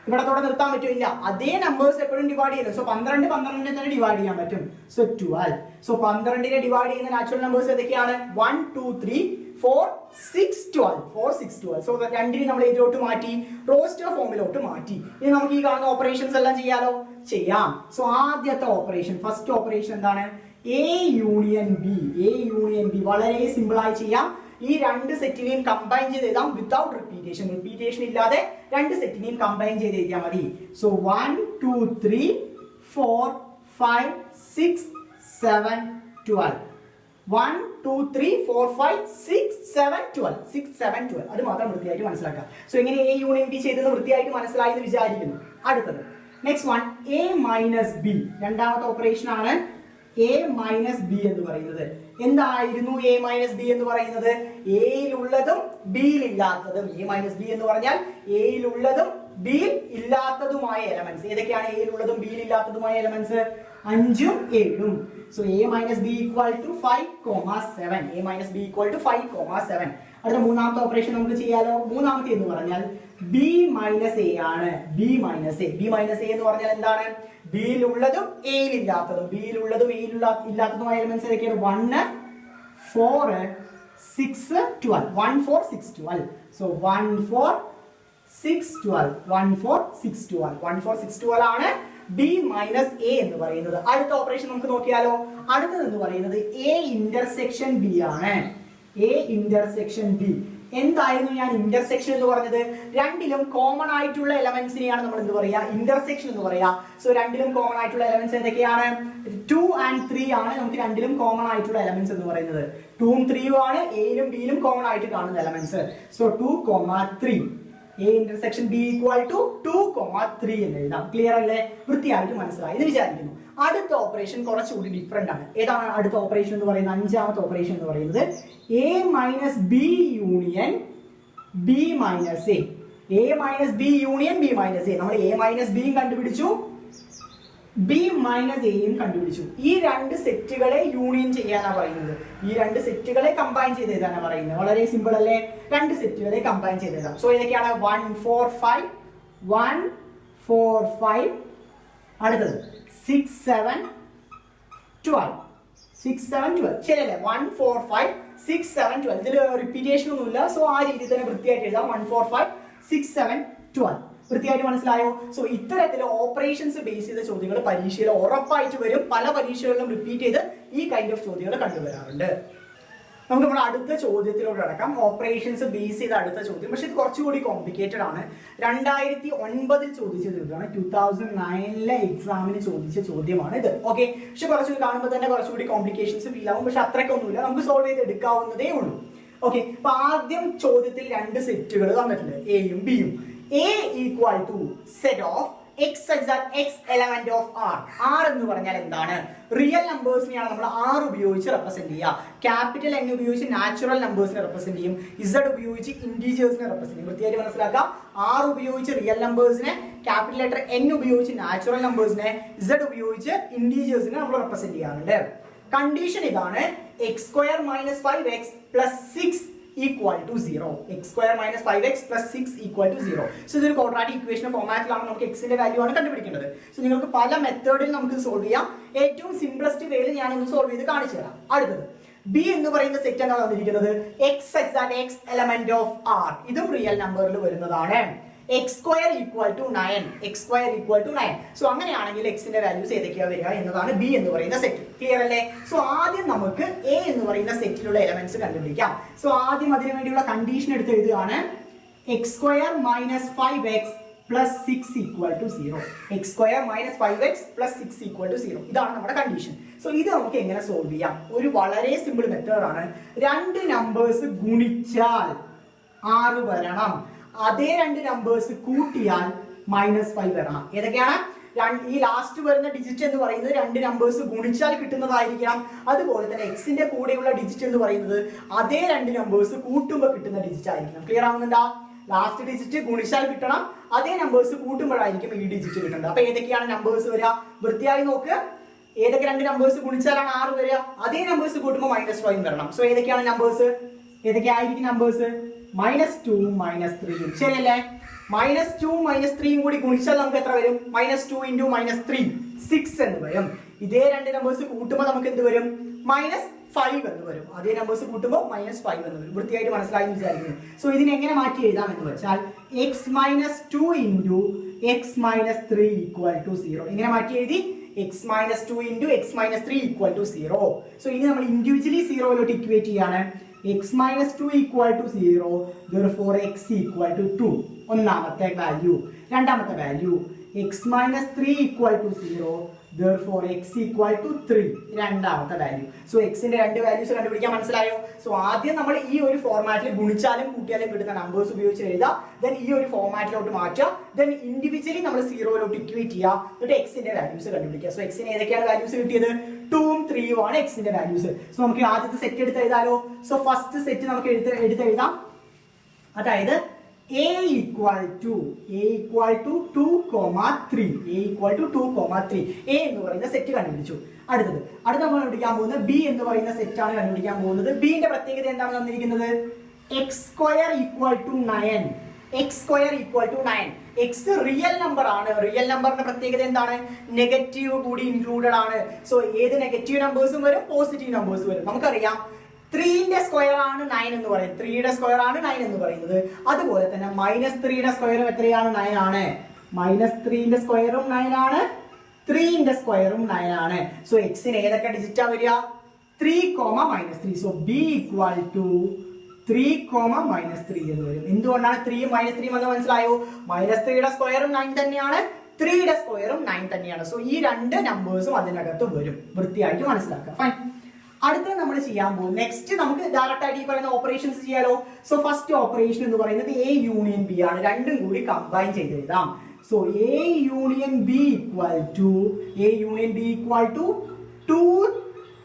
ഇവിടത്തോടെ നിർത്താൻ പറ്റില്ല, അതേ നമ്പേഴ്സ് എപ്പോഴും ഡിവൈഡ് ചെയ്യും. സോ 12നെ തന്നെ ഡിവൈഡ് ചെയ്യാൻ പറ്റും. സോ 12. സോ 12നെ ഡിവൈഡ് ചെയ്യുന്ന നാച്ചുറൽ നമ്പേഴ്സ് ഏതൊക്കെയാണ്, 1 2 3 4 6 12. 4 6 12. സോ രണ്ടിനെ നമ്മൾ ഇതിലോട്ട് മാറ്റി, റോസ്റ്റർ ഫോമിലോട്ട് മാറ്റി. ഇനി നമുക്ക് ഈ കാണുന്ന ഓപ്പറേഷൻസ് എല്ലാം ചെയ്യാലോ, ചെയ്യാം. സോ ആദ്യത്തെ ഓപ്പറേഷൻ, ഫസ്റ്റ് ഓപ്പറേഷൻ എന്താണ്, A union B. A union B വളരെ സിമ്പിൾ ആയി ചെയ്യാം. ഈ രണ്ട് സെറ്റിനെയും കമ്പൈൻ ചെയ്ത് എഴുതാം വിത്തൗട്ട് റിപ്പീറ്റേഷൻ ഇല്ലാതെ രണ്ട് സെറ്റിനെയും കമ്പൈൻ ചെയ്ത് എഴുതിയാൽ മതി. സോ 1 2 3 4 5 6 7 12. 1 2 3 4 5 6 7 12. 6 7 12. അത് മാത്രം വൃത്തിയായിട്ട് മനസ്സിലാക്കുക. സോ എങ്ങനെ എ യൂണിയൻ ബി ചെയ്തെന്ന് വൃത്തിയായിട്ട് മനസ്സിലായി എന്ന് വിചാരിക്കുന്നു. അടുത്തത് next one, A minus B. രണ്ടാമത്തെ ഓപ്പറേഷൻ ആണ് എ മൈനസ് ബി എന്ന് പറയുന്നത്. എന്തായിരുന്നു എ മൈനസ് ബി എന്ന് പറയുന്നത്, എയിലുള്ളതും ബിയിൽ ഇല്ലാത്തതും. എ മൈനസ് ബി എന്ന് പറഞ്ഞാൽ എയിലുള്ളതും ബിയിൽ ഇല്ലാത്തതുമായ എലമെന്റ്സ്. ഏതൊക്കെയാണ് എയിലുള്ളതും ബിയിൽ ഇല്ലാത്തതുമായ എലമെന്റ്സ്, 5ഉം 7ഉം. So A minus B equal to 5,7. A minus B equal to 5,7. അടുത്ത മൂന്നാമത്തെ ഓപ്പറേഷൻ നമുക്ക് ചെയ്യാലോ. മൂന്നാമത്തെ എന്ന് പറഞ്ഞാൽ ബി മൈനസ് എ ആണ്. ബി മൈനസ് എ എന്ന് പറഞ്ഞാൽ എന്താണ്, ബിയിലുള്ളതും എയിലില്ലാത്തതും. ബിയിലുള്ളതും ഇല്ലാത്തതുമായ എലമെന്റ്സ് ഏതൊക്കെയാണ്, 1 4 6 12. 1 4 6 12. സോ 1 4 6 12. 1 4 6 12. 1 4 6 12 ആണ് ബി മൈനസ് എ എന്ന് പറയുന്നത്. അടുത്ത ഓപ്പറേഷൻ നമുക്ക് നോക്കിയാലോ. അടുത്തത് എന്ന് പറയുന്നത് എ ഇന്റർസെക്ഷൻ ബി ആണ്. A intersection B. എന്തായിരുന്നു ഞാൻ ഇന്റർസെക്ഷൻ എന്ന് പറഞ്ഞത്? രണ്ടിലും കോമൺ ആയിട്ടുള്ള എലമെന്റ്സിനെയാണ് നമ്മൾ എന്ത് പറയാ? ഇന്റർസെക്ഷൻ എന്ന് പറയാ. സോ രണ്ടിലും കോമൺ ആയിട്ടുള്ള എലമെന്റ്സ് ഏതൊക്കെയാണ്? 2 and 3 ആണ് നമുക്ക് രണ്ടിലും കോമൺ ആയിട്ടുള്ള എലമെന്റ്സ് എന്ന് പറയുന്നത്. 2 ഉം 3 ഉം ആണ് എയിലും ബിയിലും കോമൺ ആയിട്ട് കാണുന്ന elements. So 2, 3 A intersection B equal to 2, 3 എന്ന് എഴുതാം. ക്ലിയർ അല്ലേ? വൃത്തിയായിട്ട് മനസ്സിലായി എന്ന് വിചാരിക്കുന്നു. അടുത്ത ഓപ്പറേഷൻ കുറച്ചുകൂടി ഡിഫറെന്റ് ആണ്. ഏതാണ് അടുത്ത ഓപ്പറേഷൻ എന്ന് പറയുന്നത്? അഞ്ചാമത്തെ ഓപ്പറേഷൻ എന്ന് പറയുന്നത് A minus B union B minus A. A minus B union B minus A. നമ്മൾ A minus B കണ്ടുപിടിച്ചു, B മൈനസ് എയും കണ്ടുപിടിച്ചു. ഈ രണ്ട് സെറ്റുകളെ യൂണിയൻ ചെയ്യാനാണ് പറയുന്നത്. ഈ രണ്ട് സെറ്റുകളെ കമ്പൈൻ ചെയ്ത് എഴുതാനാണ് പറയുന്നത്. വളരെ സിമ്പിൾ അല്ലേ? രണ്ട് സെറ്റുകളെ കമ്പൈൻ ചെയ്ത് എഴുതാം. സോ ഏതൊക്കെയാണ്? 1, 4, 5 1, 4, 5. അടുത്തത് 6, 7, 12 6, 7, 12 ശരിയല്ലേ? 1, 4, 5 6, 7, 12 ഇതിൽ റിപ്പീറ്റേഷൻ ഒന്നുമില്ല. സോ ആ രീതിയിൽ തന്നെ വൃത്തിയായിട്ട് എഴുതാം. 1, 4, 5 6, 7, 12 വൃത്തിയായിട്ട് മനസ്സിലായോ? സോ ഇത്തരത്തില് ഓപ്പറേഷൻസ് ബേസ് ചെയ്ത ചോദ്യങ്ങൾ പരീക്ഷയിൽ ഉറപ്പായിട്ട് വരും. പല പരീക്ഷകളിലും റിപ്പീറ്റ് ചെയ്ത് ഈ കൈൻഡ് ഓഫ് ചോദ്യങ്ങൾ കണ്ടുവരാറുണ്ട്. നമുക്ക് നമ്മുടെ അടുത്ത ചോദ്യത്തിലൂടെ അടക്കാം. ഓപ്പറേഷൻസ് ബേസ് ചെയ്ത അടുത്ത ചോദ്യം, പക്ഷെ ഇത് കുറച്ചുകൂടി കോംപ്ലിക്കേറ്റഡ് ആണ്. 2009 ചോദിച്ച ചോദ്യമാണ്. 2009 എക്സാമിന് ചോദിച്ച ചോദ്യമാണ് ഇത്. ഓക്കെ, പക്ഷെ കുറച്ചുകൂടി കാണുമ്പോൾ തന്നെ കുറച്ചുകൂടി കോംപ്ലിക്കേഷൻസ് ഫീൽ ആവും. പക്ഷെ അത്രയ്ക്കൊന്നുമില്ല, നമുക്ക് സോൾവ് ചെയ്ത് എടുക്കാവുന്നതേ ഉള്ളൂ. ഓക്കെ, അപ്പൊ ആദ്യം ചോദ്യത്തിൽ രണ്ട് സെറ്റുകൾ തന്നിട്ടുണ്ട്, എയും ബിയും. A equal to set of x such that x element of R. R എന്ന് പറഞ്ഞാൽ എന്താണ്? റിയൽ നമ്പേഴ്സിനെയാണ് നമ്മൾ R ഉപയോഗിച്ച് റെപ്രസെന്റ് ചെയ്യുക. ക്യാപിറ്റൽ N ഉപയോഗിച്ച് നാച്ചുറൽ നമ്പേഴ്സിനെ റെപ്രസെന്റ് ചെയ്യും. Z ഉപയോഗിച്ച് ഇന്റീജേഴ്സിനെ റെപ്രസെന്റ് ചെയ്യും. വൃത്തിയായിട്ട് മനസ്സിലാക്കാം. R ഉപയോഗിച്ച് റിയൽ നമ്പേഴ്സിനെ, ക്യാപിറ്റൽ ലെറ്റർ N ഉപയോഗിച്ച് നാച്ചുറൽ നമ്പേഴ്സിനെ, Z ഉപയോഗിച്ച് ഇന്റീജേഴ്സിനെ നമ്മൾ റെപ്രസെന്റ് ചെയ്യാറുണ്ട്. കണ്ടീഷൻ ഇതാണ്: x² - 5x + 6 equal to 0. x² - 5x + 6 equal to 0. So ഇതൊരു ക്വാഡ്രാറ്റിക് ഇക്വേഷൻ ഫോർമാറ്റിലാണ് നമുക്ക് എക്സിന്റെ വാല്യൂ ആണ് കണ്ടുപിടിക്കേണ്ടത്. സോ നിങ്ങൾക്ക് പല മെത്തേഡിൽ നമുക്ക് സോൾവ് ചെയ്യാം. ഏറ്റവും സിംപ്ലസ്റ്റ് വേയിൽ ഞാനൊന്ന് സോൾവ് ചെയ്ത് കാണിച്ചു തരാം. അടുത്തത് ബി എന്ന് പറയുന്ന സെറ്റ് ആണ് തന്നിരിക്കുന്നത്. x such that x element of R. ഇതും റിയൽ നമ്പറിൽ വരുന്നതാണ്. x² = 9. x² = 9. സോ അങ്ങനെയാണെങ്കിൽ എക്സിന്റെ വാല്യൂസ് ഏതൊക്കെയാ വരിക എന്നതാണ് ബി എന്ന് പറയുന്ന സെറ്റ്. ക്ലിയർ അല്ലേ? സോ ആദ്യം നമുക്ക് എ എന്ന് പറയുന്ന സെറ്റിലുള്ള എലമെന്റ്സ് കണ്ടുപിടിക്കാം. സോ ആദ്യം അതിനു വേണ്ടിയുള്ള കണ്ടീഷൻ എടുത്ത് എഴുതുകയാണ്. x² - 5x + 6 equal to 0. x² - 5x + 6 equal to 0. ഇതാണ് നമ്മുടെ കണ്ടീഷൻ. സോ ഇത് നമുക്ക് എങ്ങനെ സോൾവ് ചെയ്യാം? ഒരു വളരെ സിമ്പിൾ മെത്തേഡ് ആണ്. രണ്ട് നമ്പേഴ്സ് ഗുണിച്ചാൽ 6 വരണം. അതേ രണ്ട് നമ്പേഴ്സ് കൂട്ടിയാൽ -5 വരണം. ഏതൊക്കെയാണ്? ഈ ലാസ്റ്റ് വരുന്ന ഡിജിറ്റ് എന്ന് പറയുന്നത് രണ്ട് നമ്പേഴ്സ് ഗുണിച്ചാൽ കിട്ടുന്നതായിരിക്കണം. അതുപോലെ തന്നെ എക്സിന്റെ കൂടെയുള്ള ഡിജിറ്റ് എന്ന് പറയുന്നത് അതേ രണ്ട് നമ്പേഴ്സ് കൂട്ടുമ്പോൾ കിട്ടുന്ന ഡിജിറ്റ് ആയിരിക്കണം. ക്ലിയർ ആവുന്നുണ്ടോ? ലാസ്റ്റ് ഡിജിറ്റ് ഗുണിച്ചാൽ കിട്ടണം, അതേ നമ്പേഴ്സ് കൂട്ടുമ്പോഴായിരിക്കും ഈ ഡിജിറ്റ് കിട്ടേണ്ടത്. അപ്പൊ ഏതൊക്കെയാണ് നമ്പേഴ്സ് വരിക? വൃത്തിയായി നോക്ക്. ഏതൊക്കെ രണ്ട് നമ്പേഴ്സ് ഗുണിച്ചാലാണ് 6 വരിക? അതേ നമ്പേഴ്സ് കൂട്ടുമ്പോൾ -5 വരണം. സോ ഏതൊക്കെയാണ് നമ്പേഴ്സ്? ഏതൊക്കെ ആയിരിക്കും നമ്പേഴ്സ്? -2 -3. ശരിയല്ലേ? -2 -3 കൂടി ഗുണിച്ചാൽ നമുക്ക് എത്ര വരും? -2 × -3 6 എന്ന് വരും. ഇതേ രണ്ട് നമ്പേഴ്സ് കൂട്ടുമ്പോൾ നമുക്ക് എന്ത് വരും? -5 എന്ന് വരും. അതേ നമ്പേഴ്സ് കൂട്ടുമ്പോൾ -5 എന്ന് വരും. വൃത്തിയായിട്ട് മനസ്സിലായി എന്ന് വിചാരിക്കുന്നു. സോ ഇതിനെ എങ്ങനെ മാറ്റി എഴുതാം എന്ന് വെച്ചാൽ x - 2 × x - 3 = 0. ഇങ്ങനെ മാറ്റി എഴുതി. x - 2 × x - 3 = 0. സോ ഇനി നമ്മൾ ഇൻഡിവിജ്വലി 0 ഇക്വേറ്റ് ചെയ്യാണ്. x - 2 = 0. therefore x = 2. ഒന്നാമത്തെ വാല്യൂ. രണ്ടാമത്തെ വാല്യൂ x - 3 = 0. therefore x = 3. രണ്ടാമത്തെ വാല്യൂ. സോ എക്സിന്റെ രണ്ട് വാല്യൂസ് കണ്ടുപിടിക്കാൻ മനസ്സിലായോ? സോ ആദ്യം നമ്മൾ ഈ ഒരു ഫോർമാറ്റിൽ ഗുണിച്ചാലും കൂട്ടിയാലും കിട്ടുന്ന നമ്പേഴ്സ് ഉപയോഗിച്ച് എഴുതാം. ദെൻ ഈ ഒരു ഫോർമാറ്റിലോട്ട് മാറ്റുക. ദെൻ ഇൻഡിവിജ്വലി നമ്മൾ 0 ഇക്വേറ്റ് ചെയ്യുക. എന്നിട്ട് എക്സിന്റെ വാല്യൂസ് കണ്ടുപിടിക്കുക. സോ എക്സിന് ഏതൊക്കെയാണ് വാല്യൂസ് കിട്ടിയത്? 2 ഉം 3 ഉം ആണ് എക്സിന്റെ വാല്യൂസ്. സോ നമുക്ക് ആദ്യത്തെ സെറ്റ് എടുത്ത് എഴുതാലോ. സോ ഫസ്റ്റ് സെറ്റ് നമുക്ക് എടുത്തെഴുതാം. അതായത് A equal to 2, 3. A equal to 2, 3. A എന്ന് പറയുന്ന സെറ്റ് കണ്ടുപിടിച്ചു. അടുത്ത നമ്മൾ കണ്ടുപിടിക്കാൻ പോകുന്നത് ബി എന്ന് പറയുന്ന സെറ്റ് ആണ് കണ്ടുപിടിക്കാൻ പോകുന്നത്. ബിന്റെ പ്രത്യേകത എന്താണ് തന്നിരിക്കുന്നത്? x² = 9. x² = 9. X real number ആണ്. റിയൽ നമ്പറിന്റെ പ്രത്യേകത എന്താണ്? നെഗറ്റീവ് കൂടി ഇൻക്ലൂഡഡ് ആണ്. സോ ഏത് നെഗറ്റീവ് നമ്പേഴ്സും വരും, പോസിറ്റീവ് നമ്പേഴ്സ് വരും. നമുക്കറിയാം 3ന്റെ സ്ക്വയർ ആണ് 9 എന്ന് പറയുന്നത്. 3യുടെ സ്ക്വയർ ആണ് 9 എന്ന് പറയുന്നത്. അതുപോലെ തന്നെ -3യുടെ സ്ക്വയറും എത്രയാണ്? 9 ആണ്. -3ന്റെ സ്ക്വയറും 9 ആണ്. 3ന്റെ സ്ക്വയറും 9 ആണ്. സോ എക്സിന് ഏതൊക്കെ ഡിജിറ്റാ വരിക? 3, -3. സോ b = 3, -3 എന്ന് വരും. എന്തുകൊണ്ടാണ് 3 -3 വന്ന് മനസ്സിലായോ? -3യുടെ സ്ക്വയറും 9 തന്നെയാണ്, 3യുടെ സ്ക്വയറും 9 തന്നെയാണ്. സോ ഈ രണ്ട് നമ്പേഴ്സും അതിനകത്ത് വരും. വൃത്തിയായിട്ട് മനസ്സിലാക്കുക. ഫൈൻ. അടുത്ത നമ്മൾ ചെയ്യാൻ പോകും നെക്സ്റ്റ് നമുക്ക് ഡയറക്റ്റ് ആയിട്ട് ഈ പറയുന്ന ഓപ്പറേഷൻസ് ചെയ്യാലോ. സോ ഫസ്റ്റ് ഓപ്പറേഷൻ എന്ന് പറയുന്നത് A യൂണിയൻ B ആണ്. രണ്ടും കൂടി കമ്പൈൻ ചെയ്ത് എഴുതാം. So A union B equal to 2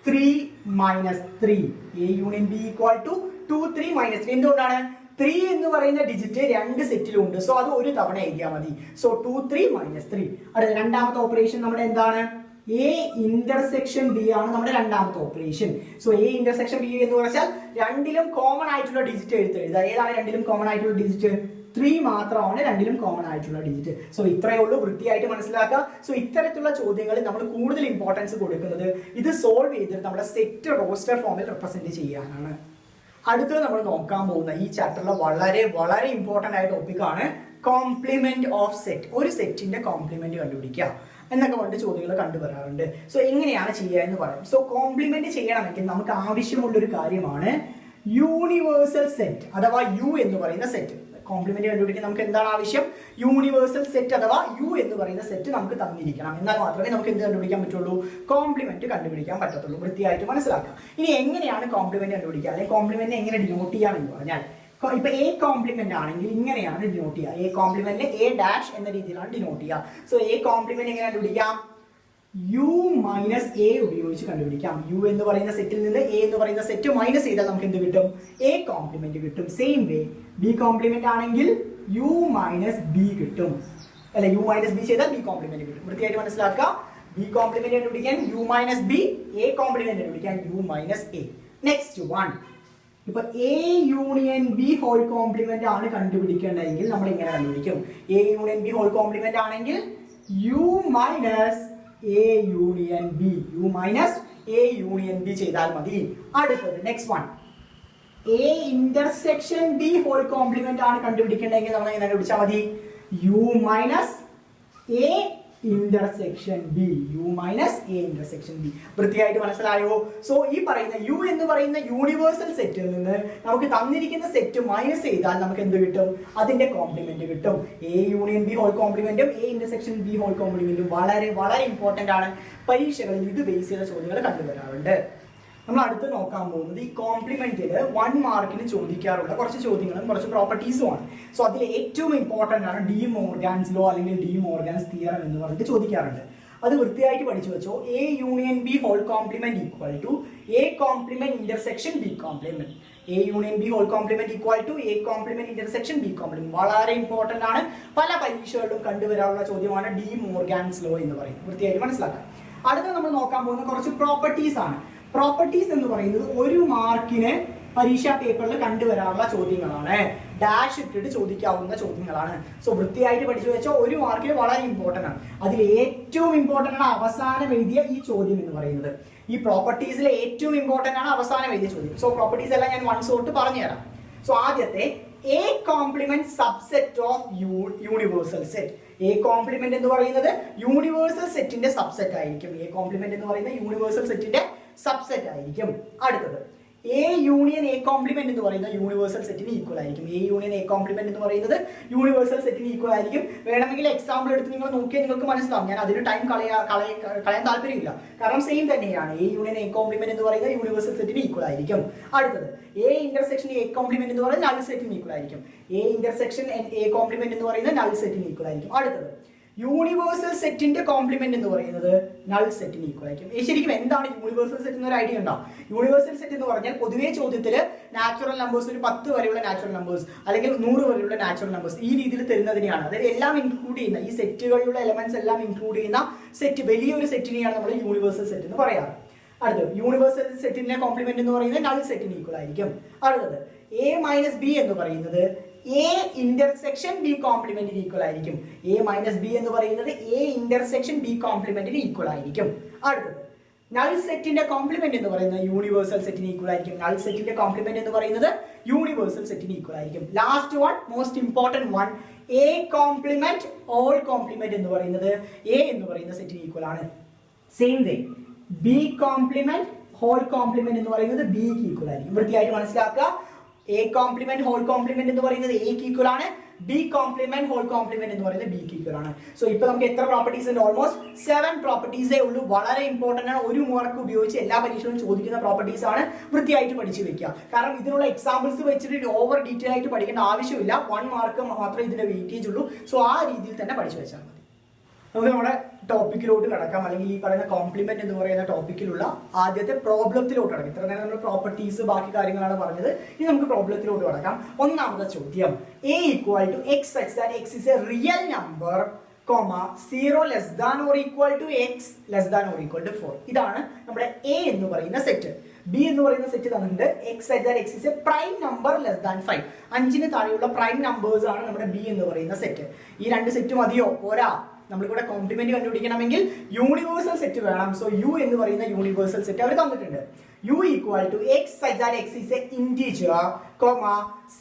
3 -3. A union B equal to 2 3 -3. എന്തുകൊണ്ടാണ്? 3 എന്ന് പറയുന്ന ഡിജിറ്റ് രണ്ട് സെറ്റിലുണ്ട്. സോ അത് ഒരു തവണ എഴുതിയാൽ മതി. സോ 2 3 -3. അടുത്ത രണ്ടാമത്തെ ഓപ്പറേഷൻ നമ്മുടെ എന്താണ്? A ഇന്റർസെക്ഷൻ B ആണ് നമ്മുടെ രണ്ടാമത്തെ operation. So A intersection B എന്ന് പറഞ്ഞാൽ രണ്ടിലും കോമൺ ആയിട്ടുള്ള ഡിജിറ്റ് എഴുതുക. ഏതാണ് രണ്ടിലും കോമൺ ആയിട്ടുള്ള ഡിജിറ്റ്? 3 മാത്രമാണ് രണ്ടിലും കോമൺ ആയിട്ടുള്ള ഡിജിറ്റ്. സോ ഇത്രയേ ഉള്ളൂ. വൃത്തിയായിട്ട് മനസ്സിലാക്കുക. സോ ഇത്തരത്തിലുള്ള ചോദ്യങ്ങളിൽ നമ്മൾ കൂടുതൽ ഇമ്പോർട്ടൻസ് കൊടുക്കുന്നത് ഇത് സോൾവ് ചെയ്തിട്ട് നമ്മുടെ സെറ്റ് റോസ്റ്റർ ഫോമിൽ റെപ്രസെന്റ് ചെയ്യാനാണ്. അടുത്തത് നമ്മൾ നോക്കാൻ പോകുന്ന ഈ ചാപ്റ്ററിലെ വളരെ വളരെ ഇമ്പോർട്ടന്റ് ആയ ടോപ്പിക്കാണ് കോംപ്ലിമെന്റ് ഓഫ് സെറ്റ്. ഒരു സെറ്റിന്റെ കോംപ്ലിമെന്റ് കണ്ടുപിടിക്കുക എന്നൊക്കെ പറഞ്ഞിട്ട് ചോദ്യങ്ങൾ കണ്ടുവരാറുണ്ട്. സോ എങ്ങനെയാണ് ചെയ്യുക എന്ന് പറയാം. സോ കോംപ്ലിമെന്റ് ചെയ്യണമെങ്കിൽ നമുക്ക് ആവശ്യമുള്ള ഒരു കാര്യമാണ് യൂണിവേഴ്സൽ സെറ്റ് അഥവാ യു എന്ന് പറയുന്ന സെറ്റ്. കോംപ്ലിമെന്റ് കണ്ടുപിടിക്കാൻ നമുക്ക് എന്താണ് ആവശ്യം? യൂണിവേഴ്സൽ സെറ്റ് അഥവാ യു എന്ന് പറയുന്ന സെറ്റ് നമുക്ക് തന്നിരിക്കണം. എന്നാൽ മാത്രമേ നമുക്ക് എന്ത് കണ്ടുപിടിക്കാൻ പറ്റുള്ളൂ? കോംപ്ലിമെന്റ് കണ്ടുപിടിക്കാൻ പറ്റത്തുള്ളൂ. വൃത്തിയായിട്ട് മനസ്സിലാക്കാം. ഇനി എങ്ങനെയാണ് കോംപ്ലിമെന്റ് കണ്ടുപിടിക്കുക, അല്ലെങ്കിൽ കോംപ്ലിമെന്റ് എങ്ങനെ ഡിനോട്ട് ചെയ്യാമെന്ന് പറഞ്ഞാൽ, ഇപ്പൊ A കോംപ്ലിമെന്റ് ആണെങ്കിൽ ഇങ്ങനെയാണ് ഡിനോട്ട് ചെയ്യുക. A കോംപ്ലിമെന്റ് A ഡാഷ് എന്ന രീതിയിലാണ് ഡിനോട്ട് ചെയ്യുക. സോ A കോംപ്ലിമെന്റ് എങ്ങനെ കണ്ടുപിടിക്കാം? U മൈനസ് A ഉപയോഗിച്ച് കണ്ടുപിടിക്കാം. U എന്ന് പറയുന്ന സെറ്റിൽ നിന്ന് A എന്ന് പറയുന്ന സെറ്റ് മൈനസ് ചെയ്താൽ നമുക്ക് എന്ത് കിട്ടും? A കോംപ്ലിമെന്റ് കിട്ടും. സെയിം വേ B കോംപ്ലിമെന്റ് ആണെങ്കിൽ U മൈനസ് B കിട്ടും. അല്ലെ, U മൈനസ് B ചെയ്താൽ B കോംപ്ലിമെന്റ് കിട്ടും. വൃത്തിയായിട്ട് മനസ്സിലാക്കുക. B കോംപ്ലിമെന്റ് കണ്ടുപിടിക്കാൻ U minus B, A complement കണ്ടുപിടിക്കാൻ U minus A. Next one, ഇപ്പൊ A union B whole complement ആണ് കണ്ടുപിടിക്കേണ്ടതെങ്കിൽ നമ്മൾ ഇങ്ങനെ കണ്ടുപിടിക്കും. A union B whole complement ആണെങ്കിൽ U minus A union B, U minus A union B ചെയ്താൽ മതി. അടുത്തത് next one, A intersection B whole complement ആണ് കണ്ടുപിടിക്കേണ്ടതെങ്കിൽ നമ്മൾ എങ്ങനെ കണ്ടുപിടിച്ചാൽ മതി? U minus A intersection B, U minus A intersection B. വൃത്തിയായിട്ട് മനസ്സിലായോ? സോ ഈ പറയുന്ന U എന്ന് പറയുന്ന യൂണിവേഴ്സൽ സെറ്റിൽ നിന്ന് നമുക്ക് തന്നിരിക്കുന്ന സെറ്റ് മൈനസ് ചെയ്താൽ നമുക്ക് എന്ത് കിട്ടും? അതിന്റെ കോംപ്ലിമെന്റ് കിട്ടും. A യൂണിയൻ B ഹോൾ കോംപ്ലിമെന്റും A ഇന്റർസെക്ഷൻ B ഹോൾ കോംപ്ലിമെന്റും വളരെ വളരെ ഇമ്പോർട്ടന്റ് ആണ്. പരീക്ഷകളിൽ ഇത് ബേസ് ചെയ്ത ചോദ്യങ്ങൾ കണ്ടുവരാറുണ്ട്. നമ്മൾ അടുത്ത് നോക്കാൻ പോകുന്നത് ഈ കോംപ്ലിമെന്റിൽ 1 മാർക്കിന് ചോദിക്കാറുള്ള കുറച്ച് ചോദ്യങ്ങളും കുറച്ച് പ്രോപ്പർട്ടീസും ആണ്. സോ അതിൽ ഏറ്റവും ഇമ്പോർട്ടന്റ് ആണ് ഡി മോർഗാൻസ് ലോ അല്ലെങ്കിൽ ഡി മോർഗാൻസ് തിയറം എന്ന് പറഞ്ഞിട്ട് ചോദിക്കാറുണ്ട്. അത് വൃത്തിയായിട്ട് പഠിച്ചു വെച്ചോ. A union B whole complement equal to A complement intersection B complement. A union B whole complement equal to A complement intersection B complement. വളരെ ഇമ്പോർട്ടന്റ് ആണ്. പല പരീക്ഷകളിലും കണ്ടുവരാറുള്ള ചോദ്യമാണ് ഡി മോർഗാൻസ് ലോ എന്ന് പറയുന്നത്. വൃത്തിയായിട്ട് മനസ്സിലാക്കാം. അടുത്ത നമ്മൾ നോക്കാൻ പോകുന്ന കുറച്ച് പ്രോപ്പർട്ടീസ് ആണ്. പ്രോപ്പർട്ടീസ് എന്ന് പറയുന്നത് 1 മാർക്കിന് പരീക്ഷാ പേപ്പറിൽ കണ്ടുവരാറുള്ള ചോദ്യങ്ങളാണ്. ഡാഷ് ഇട്ടിട്ട് ചോദിക്കാവുന്ന ചോദ്യങ്ങളാണ്. സോ വൃത്തിയായിട്ട് പഠിച്ചു വെച്ചാൽ 1 മാർക്കിന് വളരെ ഇമ്പോർട്ടന്റ് ആണ്. അതിൽ ഏറ്റവും ഇമ്പോർട്ടന്റ് ആണ് അവസാനം എഴുതിയ ഈ ചോദ്യം എന്ന് പറയുന്നത്. ഈ പ്രോപ്പർട്ടീസിലെ ഏറ്റവും ഇമ്പോർട്ടന്റ് ആണ് അവസാനം എഴുതിയ ചോദ്യം. സോ പ്രോപ്പർട്ടീസ് എല്ലാം ഞാൻ വൺ ഷോട്ട് പറഞ്ഞുതരാം. സോ ആദ്യത്തെ A complement subset of universal set. A complement എന്ന് പറയുന്നത് യൂണിവേഴ്സൽ സെറ്റിന്റെ സബ്സെറ്റ് ആയിരിക്കും. A കോംപ്ലിമെന്റ് എന്ന് പറയുന്നത് യൂണിവേഴ്സൽ സെറ്റിന്റെ സബ്സെറ്റ് ആയിരിക്കും. അടുത്തത് A യൂണിയൻ A കോംപ്ലിമെന്റ് എന്ന് പറയുന്നത് യൂണിവേഴ്സൽ സെറ്റിന് ഈക്വൽ ആയിരിക്കും. A യൂണിയൻ A കോംപ്ലിമെന്റ് എന്ന് പറയുന്നത് യൂണിവേഴ്സൽ സെറ്റിന് ഈക്വൽ ആയിരിക്കും. വേണമെങ്കിൽ എക്സാമ്പിൾ എടുത്ത് നിങ്ങൾ നോക്കിയാൽ നിങ്ങൾക്ക് മനസ്സിലാവും. ഞാൻ അതിന് ടൈം കളയാൻ താല്പര്യമില്ല. കാരണം സെയിം തന്നെയാണ്. A യൂണിയൻ A കോംപ്ലിമെന്റ് എന്ന് പറയുന്നത് യൂണിവേഴ്സൽ സെറ്റിന് ഈക്വൽ ആയിരിക്കും. അടുത്തത് A ഇന്റർസെക്ഷൻ A കോംപ്ലിമെന്റ് എന്ന് പറയുന്നത് നൾ സെറ്റിന് ഈക്വൽ ആയിരിക്കും. A ഇന്റർസെക്ഷൻ A കോംപ്ലിമെന്റ് എന്ന് പറയുന്നത് നൾ സെറ്റിന് ഈക്വൽ ആയിരിക്കും. അടുത്തത് യൂണിവേഴ്സൽ സെറ്റിന്റെ കോംപ്ലിമെന്റ് എന്ന് പറയുന്നത് നൾ സെറ്റിന് ഈക്വൽ ആയിരിക്കും. ശരിക്കും എന്താണ് യൂണിവേഴ്സൽ സെറ്റ് എന്നൊരു ഐഡിയ ഉണ്ടോ? യൂണിവേഴ്സൽ സെറ്റ് എന്ന് പറഞ്ഞാൽ പൊതുവേ ചോദ്യത്തിൽ നാച്ചുറൽ നമ്പേഴ്സ് ഒരു 10 വരെയുള്ള നാച്ചുറൽ നമ്പേഴ്സ് അല്ലെങ്കിൽ 100 വരെയുള്ള നാച്ചുറൽ നമ്പേഴ്സ് ഈ രീതിയിൽ തരുന്നതിനെയാണ്. അതായത് എല്ലാം ഇൻക്ലൂഡ് ചെയ്യുന്ന ഈ സെറ്റുകളിലുള്ള എലമെന്റ്സ് എല്ലാം ഇൻക്ലൂഡ് ചെയ്യുന്ന സെറ്റ്, വലിയൊരു സെറ്റിനെയാണ് നമ്മൾ യൂണിവേഴ്സൽ സെറ്റ് എന്ന് പറയാറ്. അടുത്തത് യൂണിവേഴ്സൽ സെറ്റിന്റെ കോംപ്ലിമെന്റ് എന്ന് പറയുന്നത് നൾ സെറ്റിന് ഈക്വൽ ആയിരിക്കും. അടുത്തത് A മൈനസ് B എന്ന് പറയുന്നത് A ഇന്റർസെക്ഷൻ B കോംപ്ലിമെന്റിന് ഈക്വൽ ആയിരിക്കും. A മൈനസ് B എന്ന് പറയുന്നത് A ഇന്റർസെക്ഷൻ B കോംപ്ലിമെന്റിന് ഈക്വൽ ആയിരിക്കും. അടുത്തത് നൾ സെറ്റിന്റെ കോംപ്ലിമെന്റ് എന്ന് പറയുന്നത് യൂണിവേഴ്സൽ സെറ്റിന് ഈക്വൽ ആയിരിക്കും. നൾ സെറ്റിന്റെ കോംപ്ലിമെന്റ് എന്ന് പറയുന്നത് യൂണിവേഴ്സൽ സെറ്റിന് ഈക്വൽ ആയിരിക്കും. Last one, most important one, A complement whole complement എന്ന് പറയുന്നത് A എന്ന് പറയുന്ന സെറ്റിന് ഈക്വൽ ആണ്. Same way B complement whole complement എന്ന് പറയുന്നത് B ക്ക് ഈക്വൽ ആയിരിക്കും. വൃത്തിയായിട്ട് മനസ്സിലാക്കുക. എ കോംപ്ലിമെന്റ് ഹോൾ കോംപ്ലിമെന്റ് എന്ന് പറയുന്നത് എക്ക് ഈക്വൽ ആണ്, ബി കോംപ്ലിമെന്റ് ഹോൾ കോംപ്ലിമെന്റ് എന്ന് പറയുന്നത് ബിക്ക് ഈക്വൽ ആണ്. സോ ഇപ്പൊ നമുക്ക് എത്ര പ്രോപ്പർട്ടീസ് ഉണ്ട്? ഓൾമോസ്റ്റ് 7 പ്രോപ്പർട്ടീസേ ഉള്ളൂ. വളരെ ഇമ്പോർട്ടന്റ് ആണ്. ഒരു മാർക്ക് ഉപയോഗിച്ച് എല്ലാ പരീക്ഷകളും ചോദിക്കുന്ന പ്രോപ്പർട്ടീസ് ആണ്. വൃത്തിയായിട്ട് പഠിച്ചു വെക്കുക. കാരണം ഇതിനുള്ള എക്സാമ്പിൾസ് വെച്ചിട്ട് ഓവർ ഡീറ്റെയിൽ ആയിട്ട് പഠിക്കേണ്ട ആവശ്യമില്ല. 1 മാർക്ക് മാത്രമേ ഇതിന്റെ വെയിറ്റേജ് ഉള്ളൂ. സോ ആ രീതിയിൽ തന്നെ പഠിച്ചു വെച്ചാൽ മതി. നമുക്ക് നമ്മുടെ ടോപ്പിക്കിലോട്ട് കിടക്കാം, അല്ലെങ്കിൽ ഈ പറയുന്ന കോംപ്ലിമെന്റ് എന്ന് പറയുന്ന ടോപ്പിക്കിലുള്ള ആദ്യത്തെ പ്രോബ്ലത്തിലോട്ട് കിടക്കാം. ഇത്ര നേരം നമ്മൾ പ്രോപ്പർട്ടീസ് ബാക്കി കാര്യങ്ങളാണ് പറഞ്ഞത്. ഇനി നമുക്ക് പ്രോബ്ലത്തിലോട്ട് കിടക്കാം. ഒന്നാമത്തെ ചോദ്യം, A equal to x such that x is a real number, 0 less than or equal to x less than or equal to 4. ഇതാണ് നമ്മുടെ എ എന്ന് പറയുന്ന സെറ്റ്. ബി എന്ന് പറയുന്ന സെറ്റ് തന്നിട്ടുണ്ട്, X such that x is A prime number less than 5. 5ന് താഴെയുള്ള പ്രൈം നമ്പേഴ്സ് ആണ് നമ്മുടെ ബി എന്ന് പറയുന്ന സെറ്റ്. ഈ രണ്ട് സെറ്റ് മതിയോ? പോരാ. നമ്മളിവിടെ കോംപ്ലിമെന്റ് കണ്ടുപിടിക്കണമെങ്കിൽ യൂണിവേഴ്സൽ സെറ്റ് വേണം. സോ യു എന്ന് പറയുന്ന യൂണിവേഴ്സൽ സെറ്റ് അവർ തന്നിട്ടുണ്ട്. u equal to x such that x is a integer,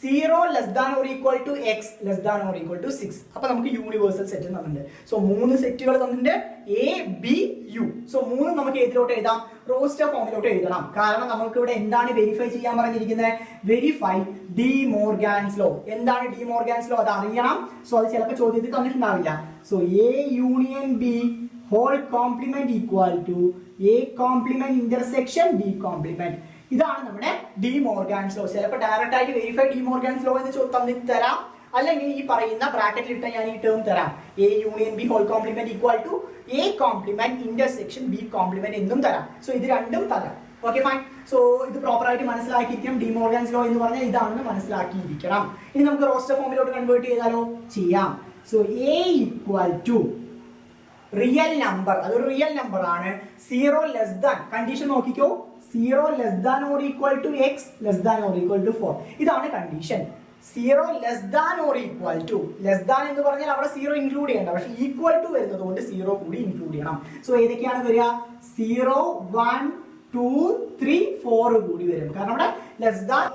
0 less than or equal to x less than or equal to 6. അപ്പോൾ നമുക്ക് യൂണിവേഴ്സൽ സെറ്റ് തന്നിട്ടുണ്ട്. സോ 3 സെറ്റുകൾ തന്നിട്ടുണ്ട്, എ ബി യു. സോ 3 നമുക്ക് ഏതിലോട്ട് എഴുതാം? റോസ്റ്റർ ഫോമിലോട്ട് എഴുതണം. കാരണം നമുക്ക് ഇവിടെ എന്താണ് വെരിഫൈ ചെയ്യാൻ പറഞ്ഞിരിക്കുന്നത്? Verify De Morgan's law. എന്താണ് ഡി മോർഗാൻസ് ലോ? അത് അറിയണം. സോ അത് ചിലപ്പോൾ ചോദ്യത്തിൽ തന്നിട്ടുണ്ടാവില്ല. So A union B whole complement equal to A complement intersection B complement. ഇതാണ് നമ്മുടെ ഡി മോർഗാൻസ് ലോ. ചിലപ്പോൾ ഡയറക്റ്റ് ആയിട്ട് വെരിഫൈ ഡി മോർഗാൻസ് ലോ എന്ന് തന്നിട്ട് തരാം, അല്ലെങ്കിൽ ഈ പറയുന്ന ബ്രാക്കറ്റിൽ ഇട്ട ഞാൻ ഈ ടേം തരാം, A union B whole complement equal to A complement intersection B complement എന്നും തരാം. സോ ഇത് രണ്ടും തരാം. Okay fine. സോ ഇത് പ്രോപ്പർ ആയിട്ട് മനസ്സിലാക്കിയിരിക്കണം. ഡി മോർഗാൻസ് ലോ എന്ന് പറഞ്ഞാൽ ഇതാണെന്ന് മനസ്സിലാക്കിയിരിക്കണം. ഇനി നമുക്ക് റോസ്റ്റർ ഫോമിലോട്ട് കൺവേർട്ട് ചെയ്താലോ? ചെയ്യാം. So A equal to real number, അതൊരു റിയൽ നമ്പർ ആണ്, 0 ലെസ് ദാൻ, കണ്ടീഷൻ നോക്കിക്കോ, 0 less than or equal to x less than or equal to 4. ഇതാണ് condition. 0 less than or equal to, less than എന്ന് പറഞ്ഞാൽ അവിടെ 0 ഇൻക്ലൂഡ് ചെയ്യണ്ട, പക്ഷെ ഈക്വൽ ടു വരുന്നത് കൊണ്ട് 0 കൂടി ഇൻക്ലൂഡ് ചെയ്യണം. സോ ഏതൊക്കെയാണ് വരിക? 0 1 2 3 4 കൂടി വരും. കാരണം അവിടെ ലെസ് ദാൻ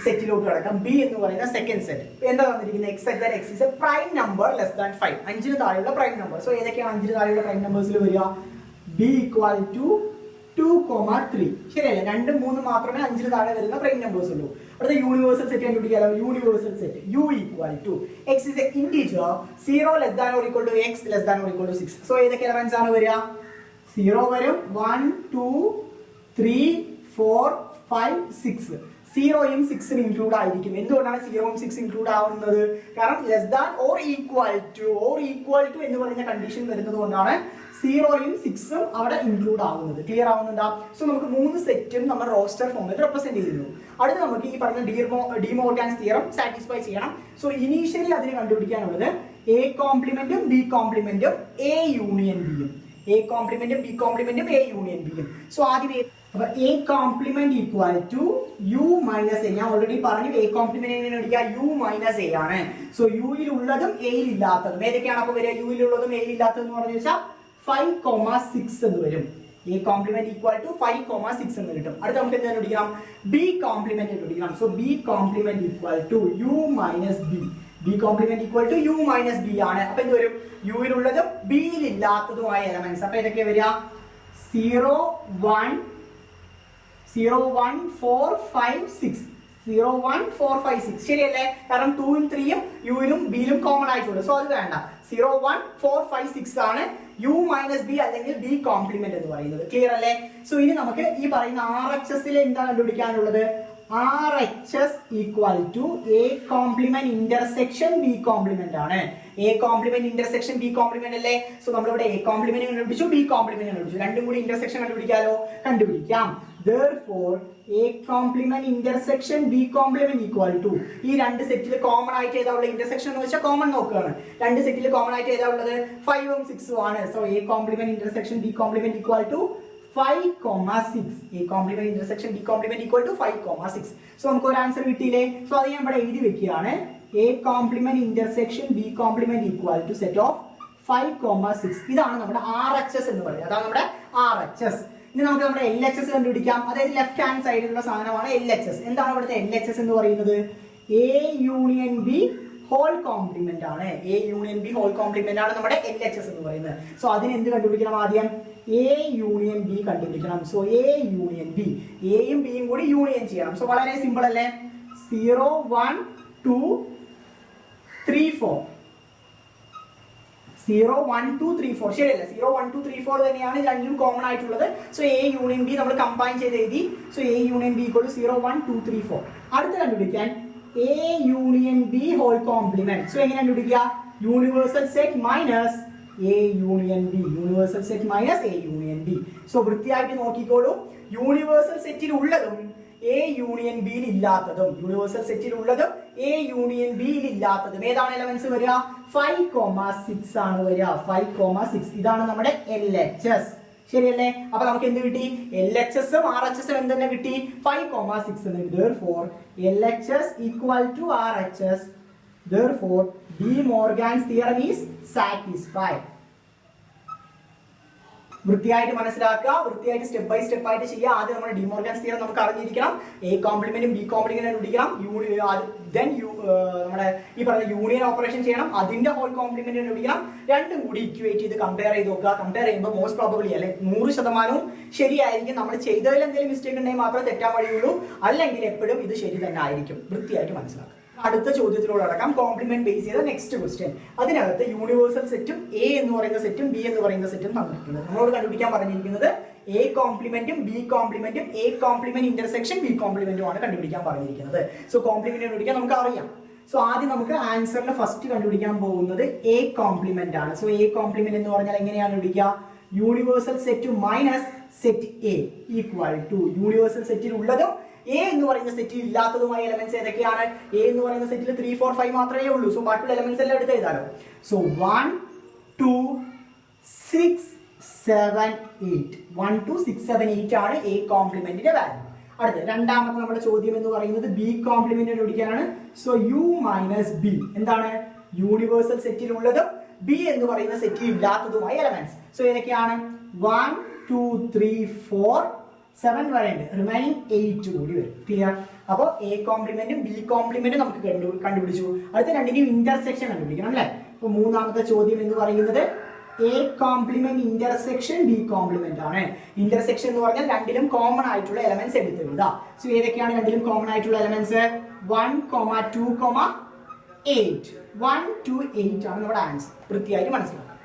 സെറ്റിലോട്ട് കിടക്കാം. ബി എന്ന് പറയുന്ന സെക്കൻഡ് സെറ്റ് എന്താ തന്നിരിക്കുന്നത്? X such that x is A prime number less than 5. 5ന് താഴെയുള്ള പ്രൈം നമ്പർ. സോ ഏതൊക്കെയാണ് 5ന് താഴെയുള്ള പ്രൈം നമ്പേഴ്സിൽ വരിക? B equal to 2, 3. ശരിയല്ലേ? 2, 3 മാത്രമേ 5ന് താഴെ വരുന്ന പ്രൈം നമ്പേഴ്സ് ഉള്ളൂ. അടുത്ത യൂണിവേഴ്സൽ സെറ്റ് കണ്ടുപിടിക്കാലോ. Universal set U equal to x is a integer, 0 less than or equal to x less than or equal to 6. So ഏതൊക്കെ എലമെന്റ്സ് ആണ് വരിക? 0 വരും, 1 2 3 4 5 6. 0യും 6ഉം ഇൻക്ലൂഡ് ആയിരിക്കും. എന്തുകൊണ്ടാണ് 0യും 6 ഇൻക്ലൂഡ് ആവുന്നത്? കാരണം less than or equal to എന്ന് പറയുന്ന കണ്ടീഷൻ വരുന്നത് കൊണ്ടാണ് 0യും 6ഉം അവിടെ ഇൻക്ലൂഡ് ആവുന്നത്. ക്ലിയർ ആവുന്നുണ്ടോ? സോ നമുക്ക് 3 സെറ്റും നമ്മൾ റോസ്റ്റർ ഫോമിൽ റെപ്രസെന്റ് ചെയ്യുന്നു. അടുത്ത് നമുക്ക് ഈ പറഞ്ഞ ഡി മോർഗാൻസ് തിയറം സാറ്റിസ്ഫൈ ചെയ്യണം. സോ ഇനീഷ്യലി അതിന് കണ്ടുപിടിക്കാനുള്ളത് എ കോംപ്ലിമെന്റും ബി കോംപ്ലിമെന്റും എ യൂണിയൻ ബിയും, എ കോംപ്ലിമെന്റും ബി കോംപ്ലിമെന്റും എ യൂണിയൻ ബിയും. സോ ആദ്യം അപ്പൊ A complement equal to U minus A. ഞാൻ ഓൾറെഡി പറഞ്ഞു എ കോംപ്ലിമെന്റ് എങ്ങനെ എടുക്കുക? യു മൈനസ് എ ആണ്. സോ യുയിൽ ഉള്ളതും എയിൽ ഇല്ലാത്തതും ഏതൊക്കെയാണ് അപ്പൊ വരിക? യുയിൽ ഉള്ളതും എയിൽ ഇല്ലാത്തതും എന്ന് പറഞ്ഞു വെച്ചാൽ 5,6 എന്ന് വരും. എ കോംപ്ലിമെന്റ് ഈക്വൽ ടു 5,6 എന്ന് കിട്ടും. അടുത്ത നമുക്ക് എന്ത് കണ്ടുപിടിക്കണം? ബി കോംപ്ലിമെന്റ് കണ്ടുപിടിക്കണം. So B complement equal to U minus B. B complement equal to U minus B ആണ്. അപ്പൊ എന്ത് വരും? യുയിൽ ഉള്ളതും ബിയിൽ ഇല്ലാത്തതുമായ എലമെന്റ്സ്. അപ്പൊ ഏതൊക്കെയാ വരിക? 0 1 4 5 6. 0 1 4 5 6 ശരിയല്ലേ? കാരണം 2ഉം 3ഉം യുയിലും ബിയിലും കോമൺ ആയിട്ടുണ്ട്. സോ അത് വേണ്ട. 0 1 4 5 6 ആണ് യു മൈനസ് ബി അല്ലെങ്കിൽ ബി കോംപ്ലിമെന്റ് എന്ന് പറയുന്നത്. ക്ലിയർ അല്ലേ? സോ ഇനി നമുക്ക് ഈ പറയുന്ന RHS എന്താ കണ്ടുപിടിക്കാനുള്ളത്? RHS equal to A complement intersection B complement ആണ്. A complement intersection B complement അല്ലേ? സോ നമ്മളിവിടെ എ കോംപ്ലിമെന്റ് കണ്ടുപിടിച്ചു, ബി കോംപ്ലിമെന്റ് കണ്ടുപിടിച്ചു. രണ്ടും കൂടി ഇന്റർസെക്ഷൻ കണ്ടുപിടിക്കാലോ? കണ്ടുപിടിക്കാം. Therefore, A complement intersection B complement equal to, ഈ രണ്ട് സെറ്റിൽ കോമൺ ആയിട്ട് ഏതാ ഉള്ളത്? ഇന്റർസെക്ഷൻ എന്ന് വെച്ചാൽ കോമൺ നോക്കുകയാണ്. രണ്ട് സെറ്റിൽ കോമൺ ആയിട്ട് ഏതാ ഉള്ളത്? 5ഉം 6ഉം ആണ്. So A complement intersection B complement equal to 5,6. A complement intersection B complement equal to 5,6. So നമുക്ക് ഒരു ആൻസർ കിട്ടിയില്ലേ? സോ അത് ഞാൻ ഇവിടെ എഴുതി വെക്കുകയാണ്. A complement intersection B complement equal to set of 5,6. ഇതാണ് നമ്മുടെ RHS എന്ന് പറയുന്നത്. അതാണ് നമ്മുടെ RHS. ഇനി നമുക്ക് നമ്മുടെ LHS കണ്ടുപിടിക്കാം. അതായത് ലെഫ്റ്റ് ഹാൻഡ് സൈഡിലുള്ള സാധനമാണ് LHS. എന്താണ് ഇവിടുത്തെ LHS എന്ന് പറയുന്നത്? A union B whole complement ആണ്. A union B whole complement ആണ് നമ്മുടെ LHS എന്ന് പറയുന്നത്. സോ അതിന് എന്ത് കണ്ടുപിടിക്കണം? ആദ്യം A യൂണിയൻ B കണ്ടുപിടിക്കണം. സോ A യൂണിയൻ B, എയും ബിയും കൂടി യൂണിയൻ ചെയ്യണം. സോ വളരെ സിമ്പിൾ അല്ലേ? 0 1 2 3 4 0 1 2 3 4 ശരിയല്ല 0 1 2 3 4 തന്നെയാണ് രണ്ടും കോമൺ ആയിട്ടുള്ളത്. സോ എ യൂണിയൻ ബി നമ്മൾ കമ്പൈൻ ചെയ്ത് എഴുതി. So A union B equal 0 1 2 3 4. അടുത്ത കണ്ടുപിടിക്കാൻ A union B whole complement. So എങ്ങനെ കണ്ടുപിടിക്കുക? Universal set minus A union B. Universal set minus A union B. So വൃത്തിയായിട്ട് നോക്കിക്കോളൂ. യൂണിവേഴ്സൽ സെറ്റിൽ ഉള്ളതും എ യൂണിയൻ ബിയിൽ ഇല്ലാത്തതും, യൂണിവേഴ്സൽ സെറ്റിൽ ഉള്ളതും എ യൂണിയൻ ബിയിൽ ഇല്ലാത്തതും ഏതാണ് എലമെന്റ്സ് വരിക? 5,6 ആണ് വരിക. 5,6 ഇതാണ് നമ്മുടെ LHS. ശരിയല്ലേ? അപ്പൊ നമുക്ക് എന്ത് കിട്ടി? LHS ഉം RHS ഉം എന്തെന്നെ കിട്ടി? 5,6 എന്ന്. Therefore LHS equal to RHS. Therefore De Morgan's theorem is satisfied. വൃത്തിയായിട്ട് മനസ്സിലാക്കുക, വൃത്തിയായിട്ട് സ്റ്റെപ്പ് ബൈ സ്റ്റെപ്പ് ആയിട്ട് ചെയ്യുക. ആദ്യം നമ്മുടെ ഡി മോർഗൻസ് തിയറം നമുക്ക് അറിഞ്ഞിരിക്കണം. എ കോംപ്ലിമെന്റും ബി കോംപ്ലിമെന്റും കണ്ടുപിടിക്കണം. നമ്മുടെ ഈ പറഞ്ഞ യൂണിയൻ ഓപ്പറേഷൻ ചെയ്യണം. അതിന്റെ ഹോൾ കോംപ്ലിമെന്റ് കണ്ടുപിടിക്കണം. രണ്ടും കൂടി ഇക്വേറ്റ് ചെയ്ത് കമ്പയർ ചെയ്ത് നോക്കുക. കമ്പയർ ചെയ്യുമ്പോൾ മോസ്റ്റ് പ്രോബബ്ലി അല്ലെ 100% ശരിയായിരിക്കും. നമ്മൾ ചെയ്തതിൽ എന്തെങ്കിലും മിസ്റ്റേക്ക് ഉണ്ടെങ്കിൽ മാത്രമേ തെറ്റാൻ വഴിയുള്ളൂ. അല്ലെങ്കിൽ എപ്പോഴും ഇത് ശരി തന്നെ ആയിരിക്കും. വൃത്തിയായിട്ട് മനസ്സിലാക്കുക. അടുത്ത ചോദ്യത്തിലൂടെ അടക്കാം. കോംപ്ലിമെന്റ് ബേസ് ചെയ്ത നെക്സ്റ്റ് ക്വസ്റ്റ്യൻ. അതിനകത്ത് യൂണിവേഴ്സൽ സെറ്റും എ എന്ന് പറയുന്ന സെറ്റും ബി എന്ന് പറയുന്ന സെറ്റും തന്നിട്ടുണ്ട്. നമ്മളോട് കണ്ടുപിടിക്കാൻ പറഞ്ഞിരിക്കുന്നത് എ കോംപ്ലിമെന്റും ബി കോംപ്ലിമെന്റും എ കോംപ്ലിമെന്റ് ഇന്റർസെക്ഷൻ ബി കോംപ്ലിമെന്റും ആണ് കണ്ടുപിടിക്കാൻ പറഞ്ഞിരിക്കുന്നത്. സോ കോംപ്ലിമെന്റ് കണ്ടുപിടിക്കാൻ നമുക്ക് അറിയാം. സോ ആദ്യം നമുക്ക് ആൻസറിൽ ഫസ്റ്റ് കണ്ടുപിടിക്കാൻ പോകുന്നത് എ കോംപ്ലിമെന്റ് ആണ്. സോ എ കോംപ്ലിമെന്റ് എന്ന് പറഞ്ഞാൽ എങ്ങനെയാണ് കണ്ടുപിടിക്കുക? Universal set minus set A equal to universal സെറ്റിൽ ഉള്ളതും എ എന്ന് പറയുന്ന സെറ്റിൽ ഇല്ലാത്തതുമായ എലമെന്റ്സ് ഏതൊക്കെയാണ്? എ എന്ന് പറയുന്ന സെറ്റിൽ 3 4 5 മാത്രമേ ഉള്ളൂ. സോ ബാക്കിയുള്ള എലമെന്റ്സ് എല്ലാം എടുത്ത് എഴുതാലോ. സോ 1 2 6 7 8 1 2 6 7 8 ആണ് എ കോംപ്ലിമെന്റിന്റെ വാല്യൂ. അടുത്ത രണ്ടാമത്തെ നമ്മുടെ ചോദ്യം എന്ന് പറയുന്നത് ബി കോംപ്ലിമെന്റ് കണ്ടുപിടിക്കാനാണ്. സോ യു മൈനസ് ബി എന്താണ്? യൂണിവേഴ്സൽ സെറ്റിൽ ഉള്ളതും ബി എന്ന് പറയുന്ന സെറ്റിൽ ഇല്ലാത്തതുമായ എലമെന്റ്സ്. സോ ഏതൊക്കെയാണ്? 1 2 3 4 7 വരെയുണ്ട്. റിമൈനിങ് 8 കൂടി വരും. ക്ലിയർ? അപ്പോൾ എ കോംപ്ലിമെന്റും ബി കോംപ്ലിമെന്റും നമുക്ക് കണ്ടുപിടിച്ചു. അടുത്ത രണ്ടിന്റെയും ഇന്റർസെക്ഷൻ കണ്ടുപിടിക്കണം അല്ലെ? അപ്പൊ മൂന്നാമത്തെ ചോദ്യം എന്ന് പറയുന്നത് A complement intersection B complement ആണ്. ഇന്റർസെക്ഷൻ എന്ന് പറഞ്ഞാൽ രണ്ടിലും കോമൺ ആയിട്ടുള്ള എലമെന്റ്സ് എടുത്ത് എഴുതാം. സോ ഏതൊക്കെയാണ് രണ്ടിലും കോമൺ ആയിട്ടുള്ള എലമെന്റ്സ്? 1 2 8 1 2 8 ആണ് നമ്മുടെ ആൻസർ. വൃത്തിയായിട്ട് മനസ്സിലാക്കാം.